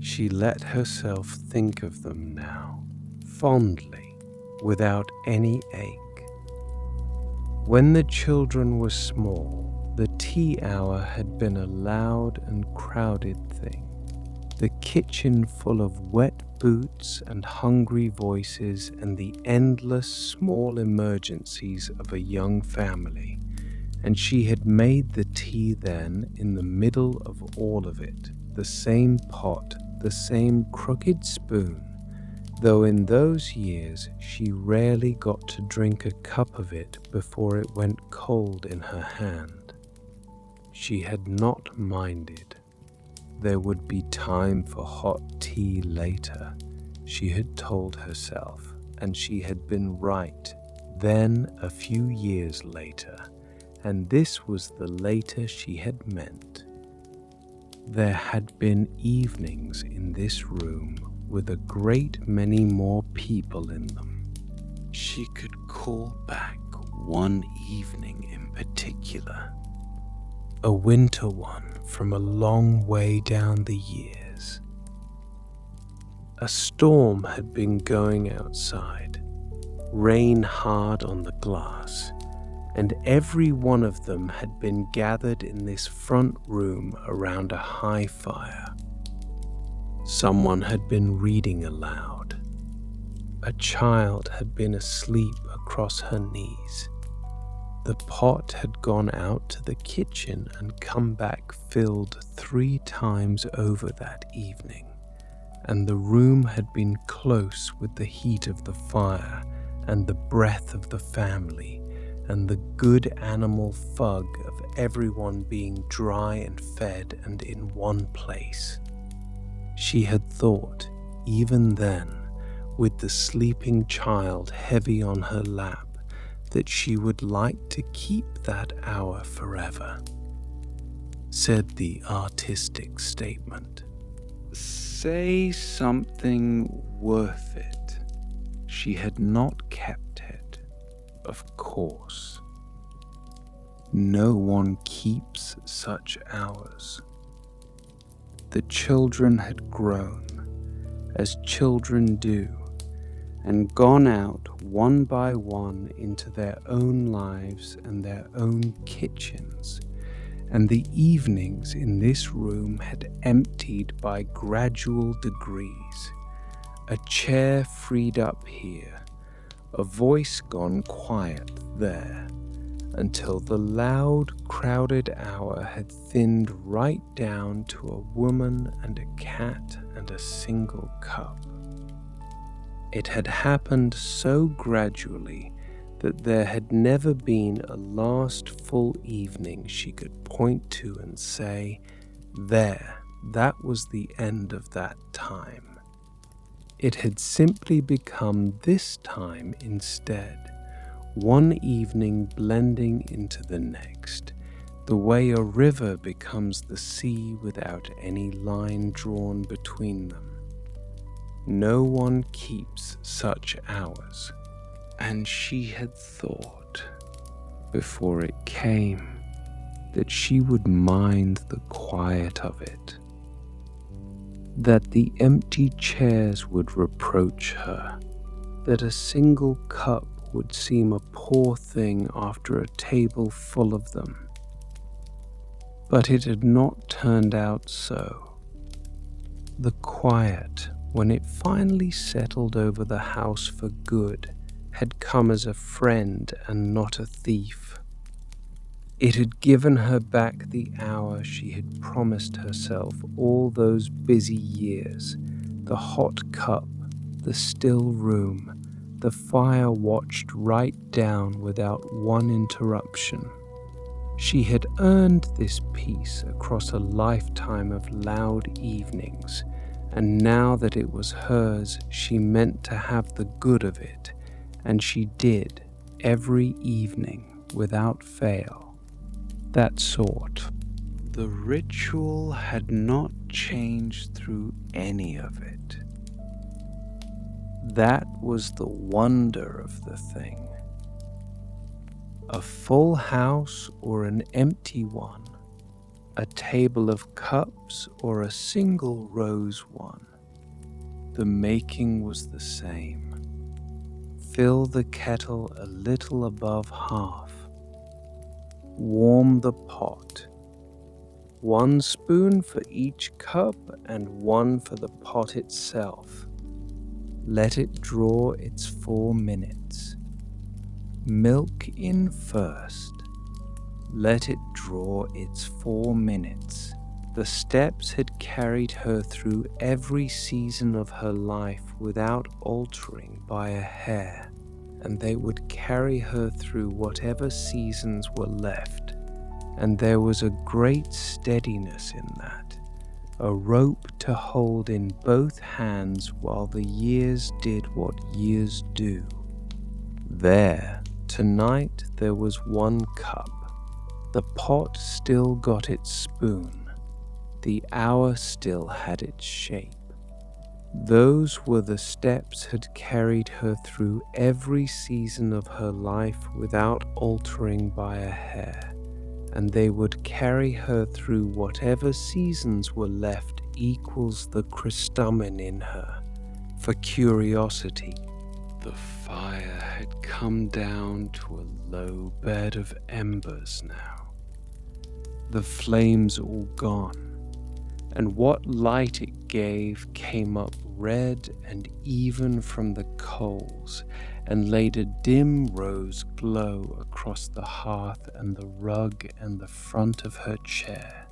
She let herself think of them now, fondly, without any ache. When the children were small, the tea hour had been a loud and crowded thing, the kitchen full of wet boots and hungry voices and the endless small emergencies of a young family, and she had made the tea then in the middle of all of it, the same pot, the same crooked spoon, though in those years she rarely got to drink a cup of it before it went cold in her hand. She had not minded. There would be time for hot tea later, she had told herself, and she had been right. Then a few years later, and this was the later she had meant. There had been evenings in this room with a great many more people in them. She could call back one evening in particular, a winter one from a long way down the years. A storm had been going outside, rain hard on the glass, and every one of them had been gathered in this front room around a high fire. Someone had been reading aloud. A child had been asleep across her knees. The pot had gone out to the kitchen and come back filled 3 times over that evening, and the room had been close with the heat of the fire and the breath of the family and the good animal fug of everyone being dry and fed and in one place. She had thought, even then, with the sleeping child heavy on her lap, that she would like to keep that hour forever, said the artistic statement. Say something worth it. She had not kept it, of course. No one keeps such hours. The children had grown, as children do, and gone out one by one into their own lives and their own kitchens, and the evenings in this room had emptied by gradual degrees, a chair freed up here, a voice gone quiet there, until the loud, crowded hour had thinned right down to a woman and a cat and a single cup. It had happened so gradually that there had never been a last full evening she could point to and say, there, that was the end of that time. It had simply become this time instead, one evening blending into the next, the way a river becomes the sea without any line drawn between them. No one keeps such hours, and she had thought, before it came, that she would mind the quiet of it, that the empty chairs would reproach her, that a single cup would seem a poor thing after a table full of them. But it had not turned out so. The quiet, when it finally settled over the house for good, had come as a friend and not a thief. It had given her back the hour she had promised herself all those busy years, the hot cup, the still room, the fire watched right down without one interruption. She had earned this peace across a lifetime of loud evenings, and now that it was hers, she meant to have the good of it, and she did, every evening, without fail. That sort. The ritual had not changed through any of it. That was the wonder of the thing. A full house or an empty one, a table of cups or a single rose one, the making was the same. Fill the kettle a little above half. Warm the pot. 1 spoon for each cup and 1 for the pot itself. Let it draw its 4 minutes. Milk in first. Let it draw its 4 minutes. The steps had carried her through every season of her life without altering by a hair, and they would carry her through whatever seasons were left, and there was a great steadiness in that, a rope to hold in both hands while the years did what years do. There, tonight, there was 1 cup. The pot still got its spoon. The hour still had its shape. Those were the steps had carried her through every season of her life without altering by a hair, and they would carry her through whatever seasons were left equals the Christamen in her, for curiosity. The fire had come down to a low bed of embers now, the flames all gone, and what light it gave came up red and even from the coals, and laid a dim rose glow across the hearth and the rug and the front of her chair.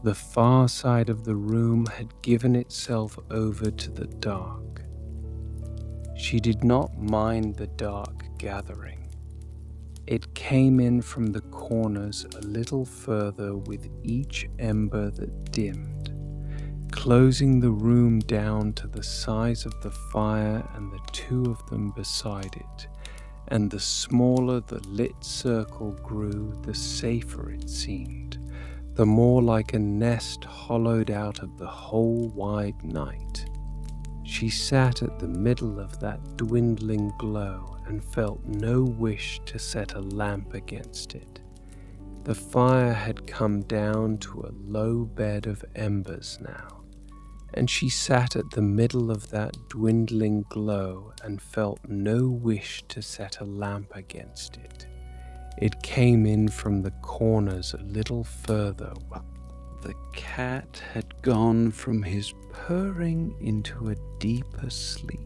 The far side of the room had given itself over to the dark. She did not mind the dark gathering. It came in from the corners a little further with each ember that dimmed, closing the room down to the size of the fire and the 2 of them beside it, and the smaller the lit circle grew, the safer it seemed, the more like a nest hollowed out of the whole wide night. She sat at the middle of that dwindling glow and felt no wish to set a lamp against it. The fire had come down to a low bed of embers now, and she sat at the middle of that dwindling glow and felt no wish to set a lamp against it. It came in from the corners a little further. The cat had gone from his purring into a deeper sleep.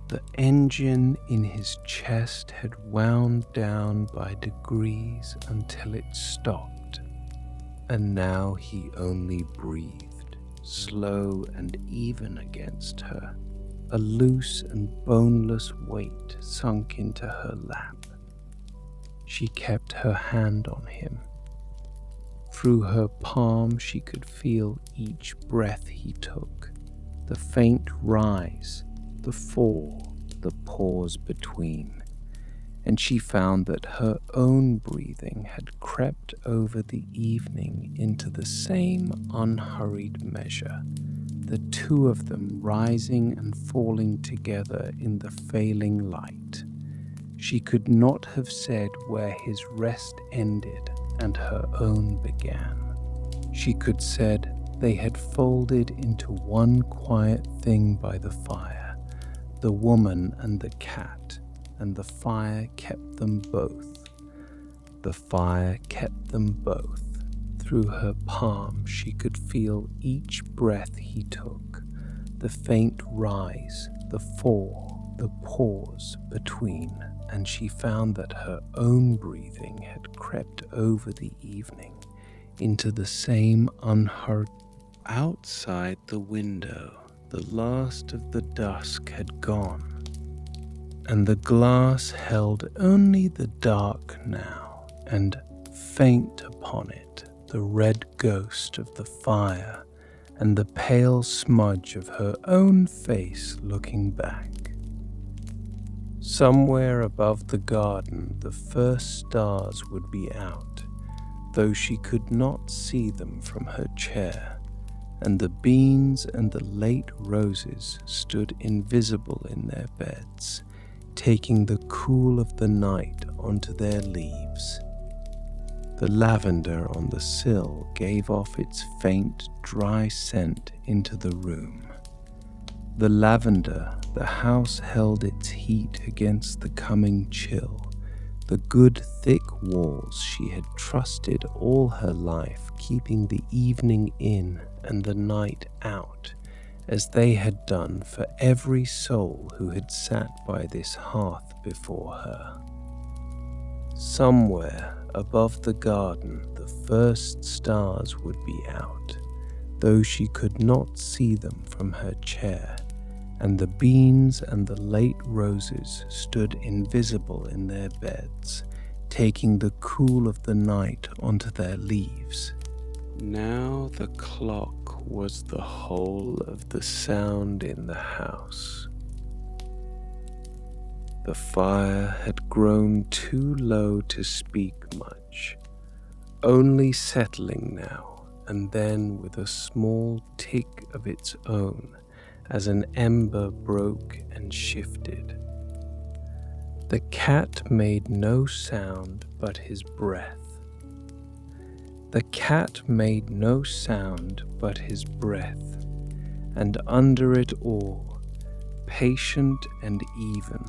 The engine in his chest had wound down by degrees until it stopped, and now he only breathed, slow and even against her. A loose and boneless weight sunk into her lap. She kept her hand on him. Through her palm she could feel each breath he took, the faint rise, the fall, the pause between, and she found that her own breathing had crept over the evening into the same unhurried measure, the 2 of them rising and falling together in the failing light. She could not have said where his rest ended and her own began. She could said they had folded into one quiet thing by the fire, the woman and the cat, and the fire kept them both. The fire kept them both. Through her palm she could feel each breath he took, the faint rise, the fall, the pause between, and she found that her own breathing had crept over the evening into the same unhurried. Outside the window, the last of the dusk had gone, and the glass held only the dark now, and faint upon it the red ghost of the fire and the pale smudge of her own face looking back. Somewhere above the garden the first stars would be out, though she could not see them from her chair, and the beans and the late roses stood invisible in their beds, taking the cool of the night onto their leaves. The lavender on the sill gave off its faint, dry scent into the room. The lavender, the house held its heat against the coming chill. The good thick walls she had trusted all her life, keeping the evening in and the night out, as they had done for every soul who had sat by this hearth before her. Somewhere above the garden the first stars would be out, though she could not see them from her chair, and the beans and the late roses stood invisible in their beds, taking the cool of the night onto their leaves. Now the clock was the whole of the sound in the house. The fire had grown too low to speak much, only settling now and then with a small tick of its own as an ember broke and shifted. The cat made no sound but his breath. The cat made no sound but his breath, and under it all, patient and even,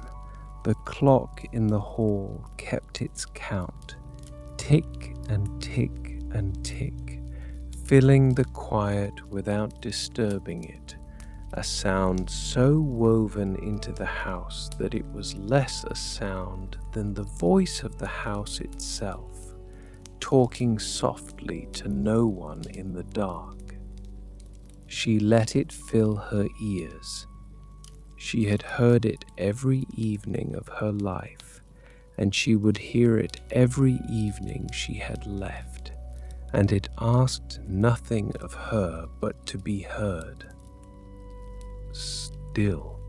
the clock in the hall kept its count, tick and tick and tick, filling the quiet without disturbing it, a sound so woven into the house that it was less a sound than the voice of the house itself, talking softly to no one in the dark. She let it fill her ears. She had heard it every evening of her life, and she would hear it every evening she had left, and it asked nothing of her but to be heard. Still,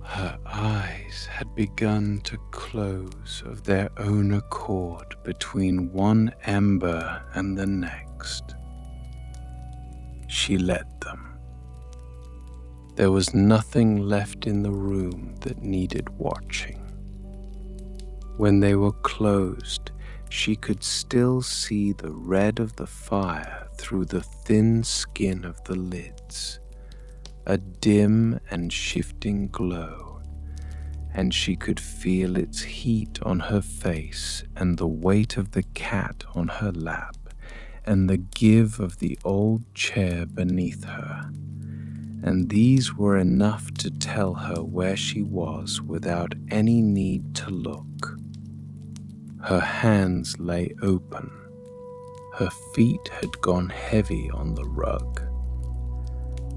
her eyes had begun to close of their own accord between one ember and the next. She let them. There was nothing left in the room that needed watching. When they were closed, she could still see the red of the fire through the thin skin of the lids, a dim and shifting glow, and she could feel its heat on her face and the weight of the cat on her lap and the give of the old chair beneath her. And these were enough to tell her where she was without any need to look. Her hands lay open. Her feet had gone heavy on the rug.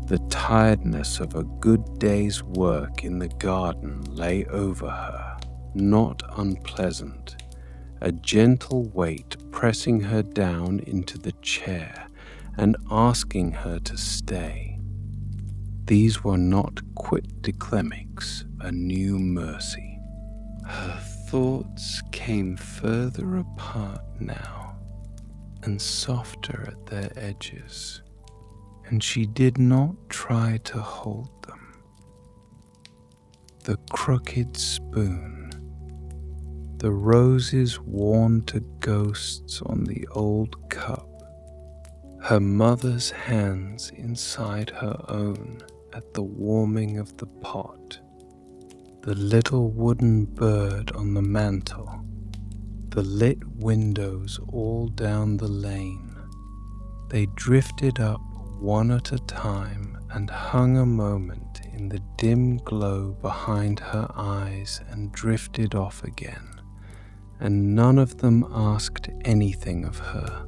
The tiredness of a good day's work in the garden lay over her, not unpleasant, a gentle weight pressing her down into the chair and asking her to stay. These were not quit declemics, a new mercy. Her thoughts came further apart now, and softer at their edges, and she did not try to hold them. The crooked spoon, the roses worn to ghosts on the old cup, her mother's hands inside her own at the warming of the pot, the little wooden bird on the mantel, the lit windows all down the lane. They drifted up one at a time and hung a moment in the dim glow behind her eyes and drifted off again, and none of them asked anything of her,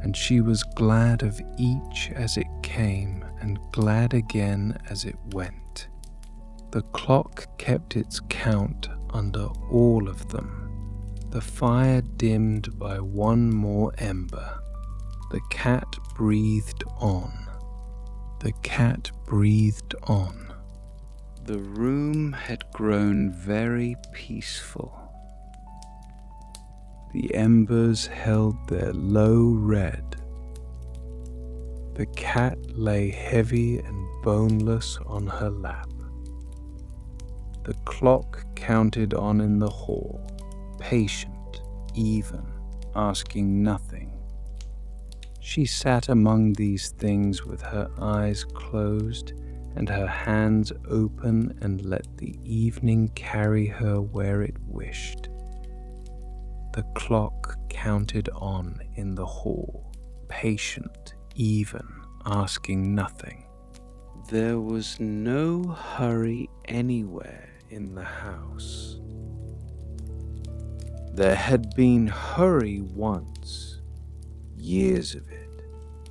and she was glad of each as it came and glad again as it went. The clock kept its count under all of them. The fire dimmed by one more ember. The cat breathed on. The cat breathed on. The room had grown very peaceful. The embers held their low red. The cat lay heavy and boneless on her lap. The clock counted on in the hall, patient, even, asking nothing. She sat among these things with her eyes closed and her hands open and let the evening carry her where it wished. The clock counted on in the hall, patient, even, asking nothing. There was no hurry anywhere in the house. There had been hurry once, years of it,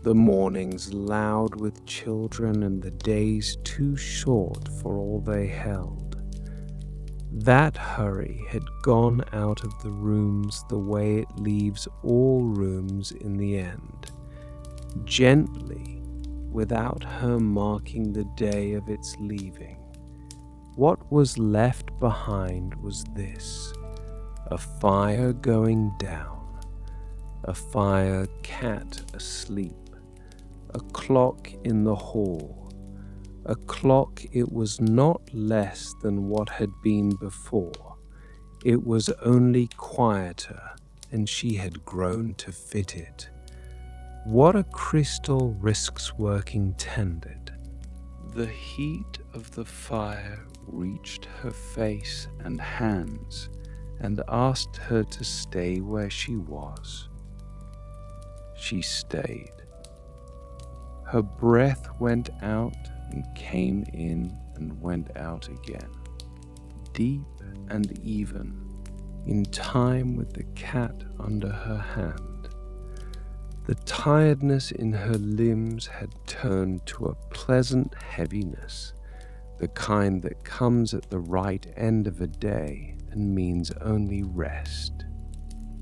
the mornings loud with children and the days too short for all they held. That hurry had gone out of the rooms the way it leaves all rooms in the end, gently, without her marking the day of its leaving. What was left behind was this: a fire going down, a fire cat asleep, a clock in the hall, a clock it was not less than what had been before. It was only quieter, and she had grown to fit it. What a crystal risks working tended. The heat of the fire reached her face and hands and asked her to stay where she was. She stayed. Her breath went out and came in and went out again, deep and even, in time with the cat under her hand. The tiredness in her limbs had turned to a pleasant heaviness, the kind that comes at the right end of a day and means only rest.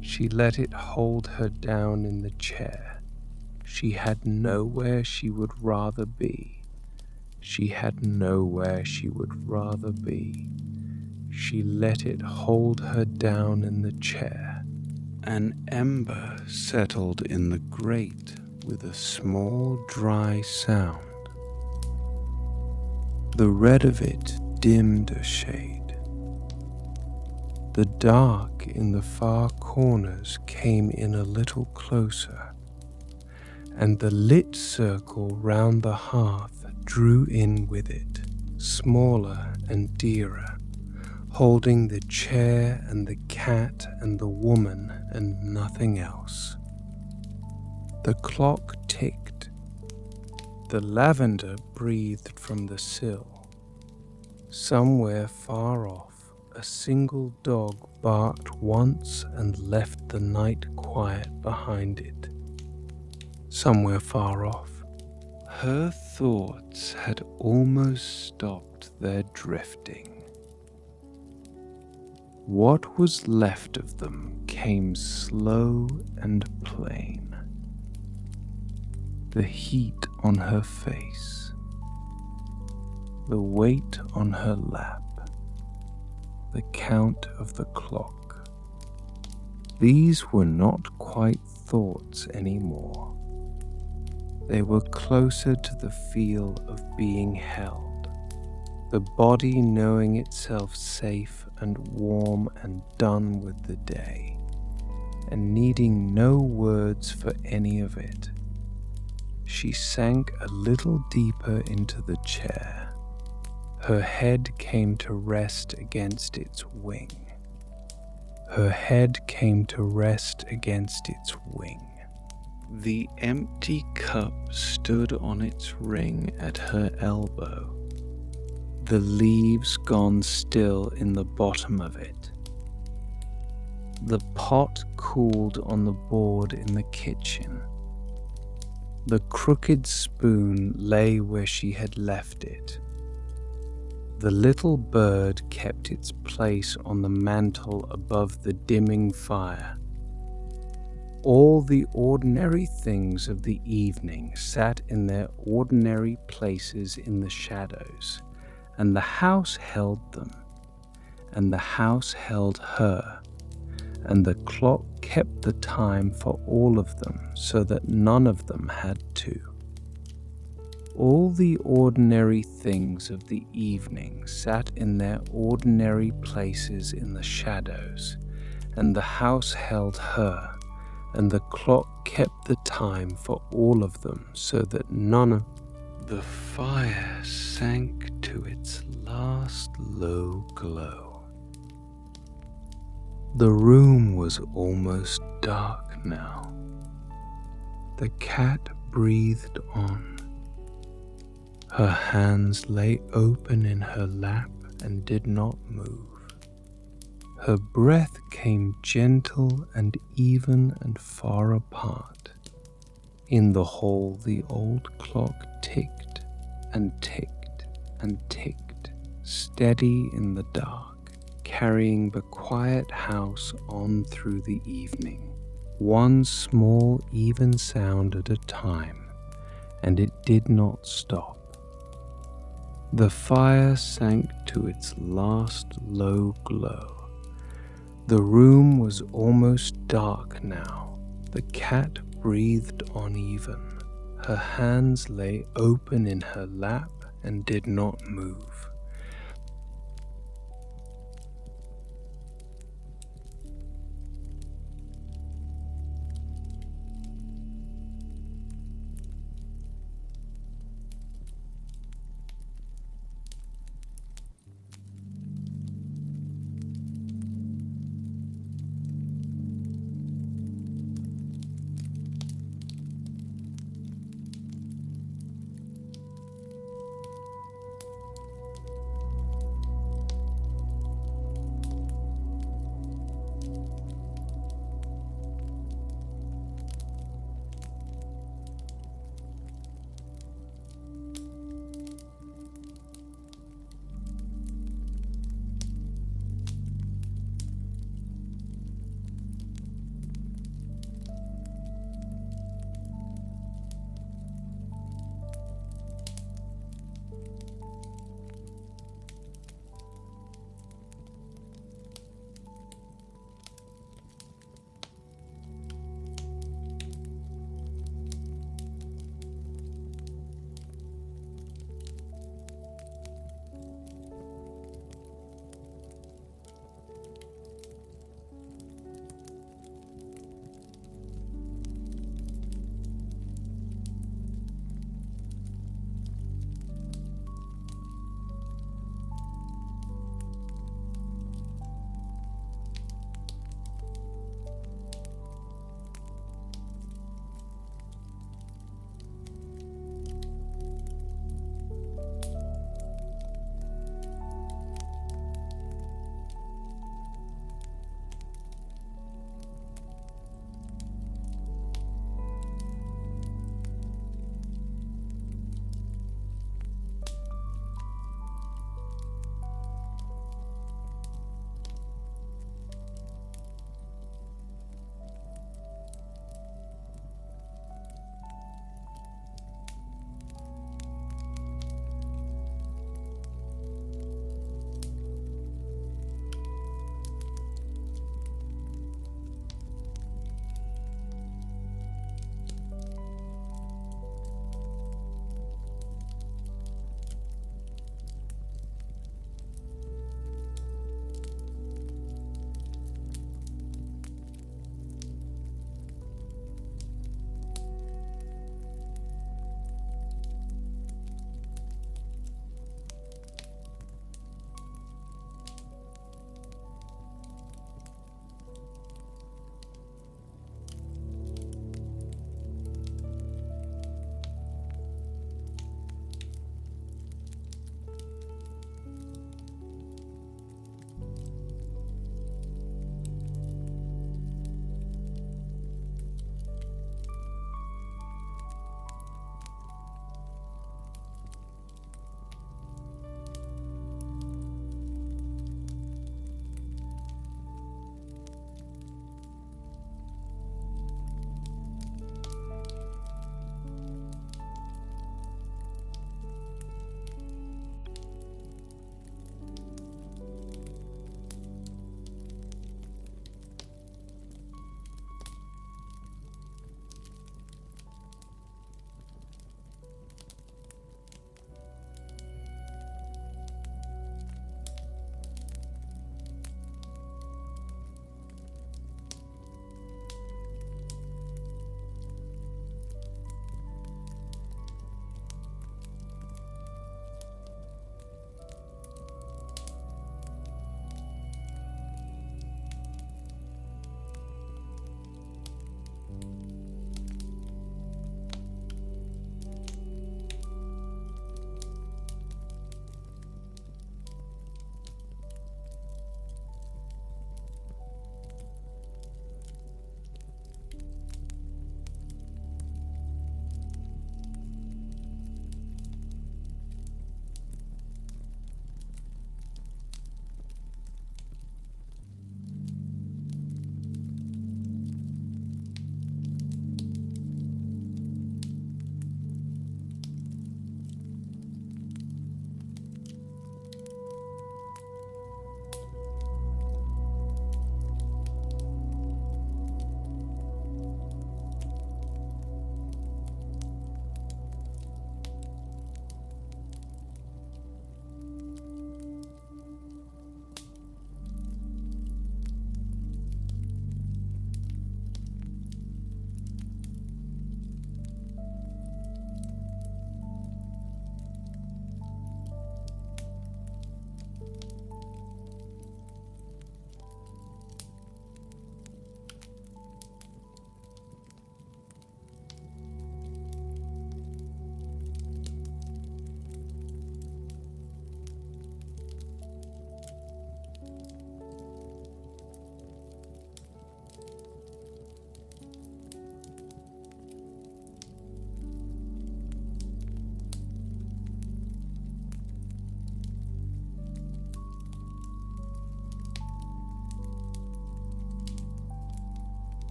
She let it hold her down in the chair. She had nowhere she would rather be. She had nowhere she would rather be. She let it hold her down in the chair. An ember settled in the grate with a small dry sound. The red of it dimmed a shade. The dark in the far corners came in a little closer, and the lit circle round the hearth drew in with it, smaller and dearer, holding the chair and the cat and the woman and nothing else. The clock ticked. The lavender breathed from the sill. Somewhere far off, a single dog barked once and left the night quiet behind it. Somewhere far off. Her thoughts had almost stopped their drifting. What was left of them came slow and plain. The heat on her face, the weight on her lap, the count of the clock. These were not quite thoughts anymore. They were closer to the feel of being held, the body knowing itself safe and warm and done with the day, and needing no words for any of it. She sank a little deeper into the chair. Her head came to rest against its wing. Her head came to rest against its wing. The empty cup stood on its ring at her elbow. the leaves gone still in the bottom of it. The pot cooled on the board in the kitchen. The crooked spoon lay where she had left it. The little bird kept its place on the mantel above the dimming fire. All the ordinary things of the evening sat in their ordinary places in the shadows, and the house held them, and the house held her, and the clock kept the time for all of them so that none of them had to. All the ordinary things of the evening sat in their ordinary places in the shadows, and the house held her, and the clock kept the time for all of them so that none of the fire sank to its last low glow. The room was almost dark now. The cat breathed on. Her hands lay open in her lap and did not move. Her breath came gentle and even and far apart. In the hall the old clock ticked and ticked and ticked, steady in the dark, carrying the quiet house on through the evening, one small even sound at a time, and it did not stop. The fire sank to its last low glow. The room was almost dark now. The cat breathed on even. Her hands lay open in her lap and did not move.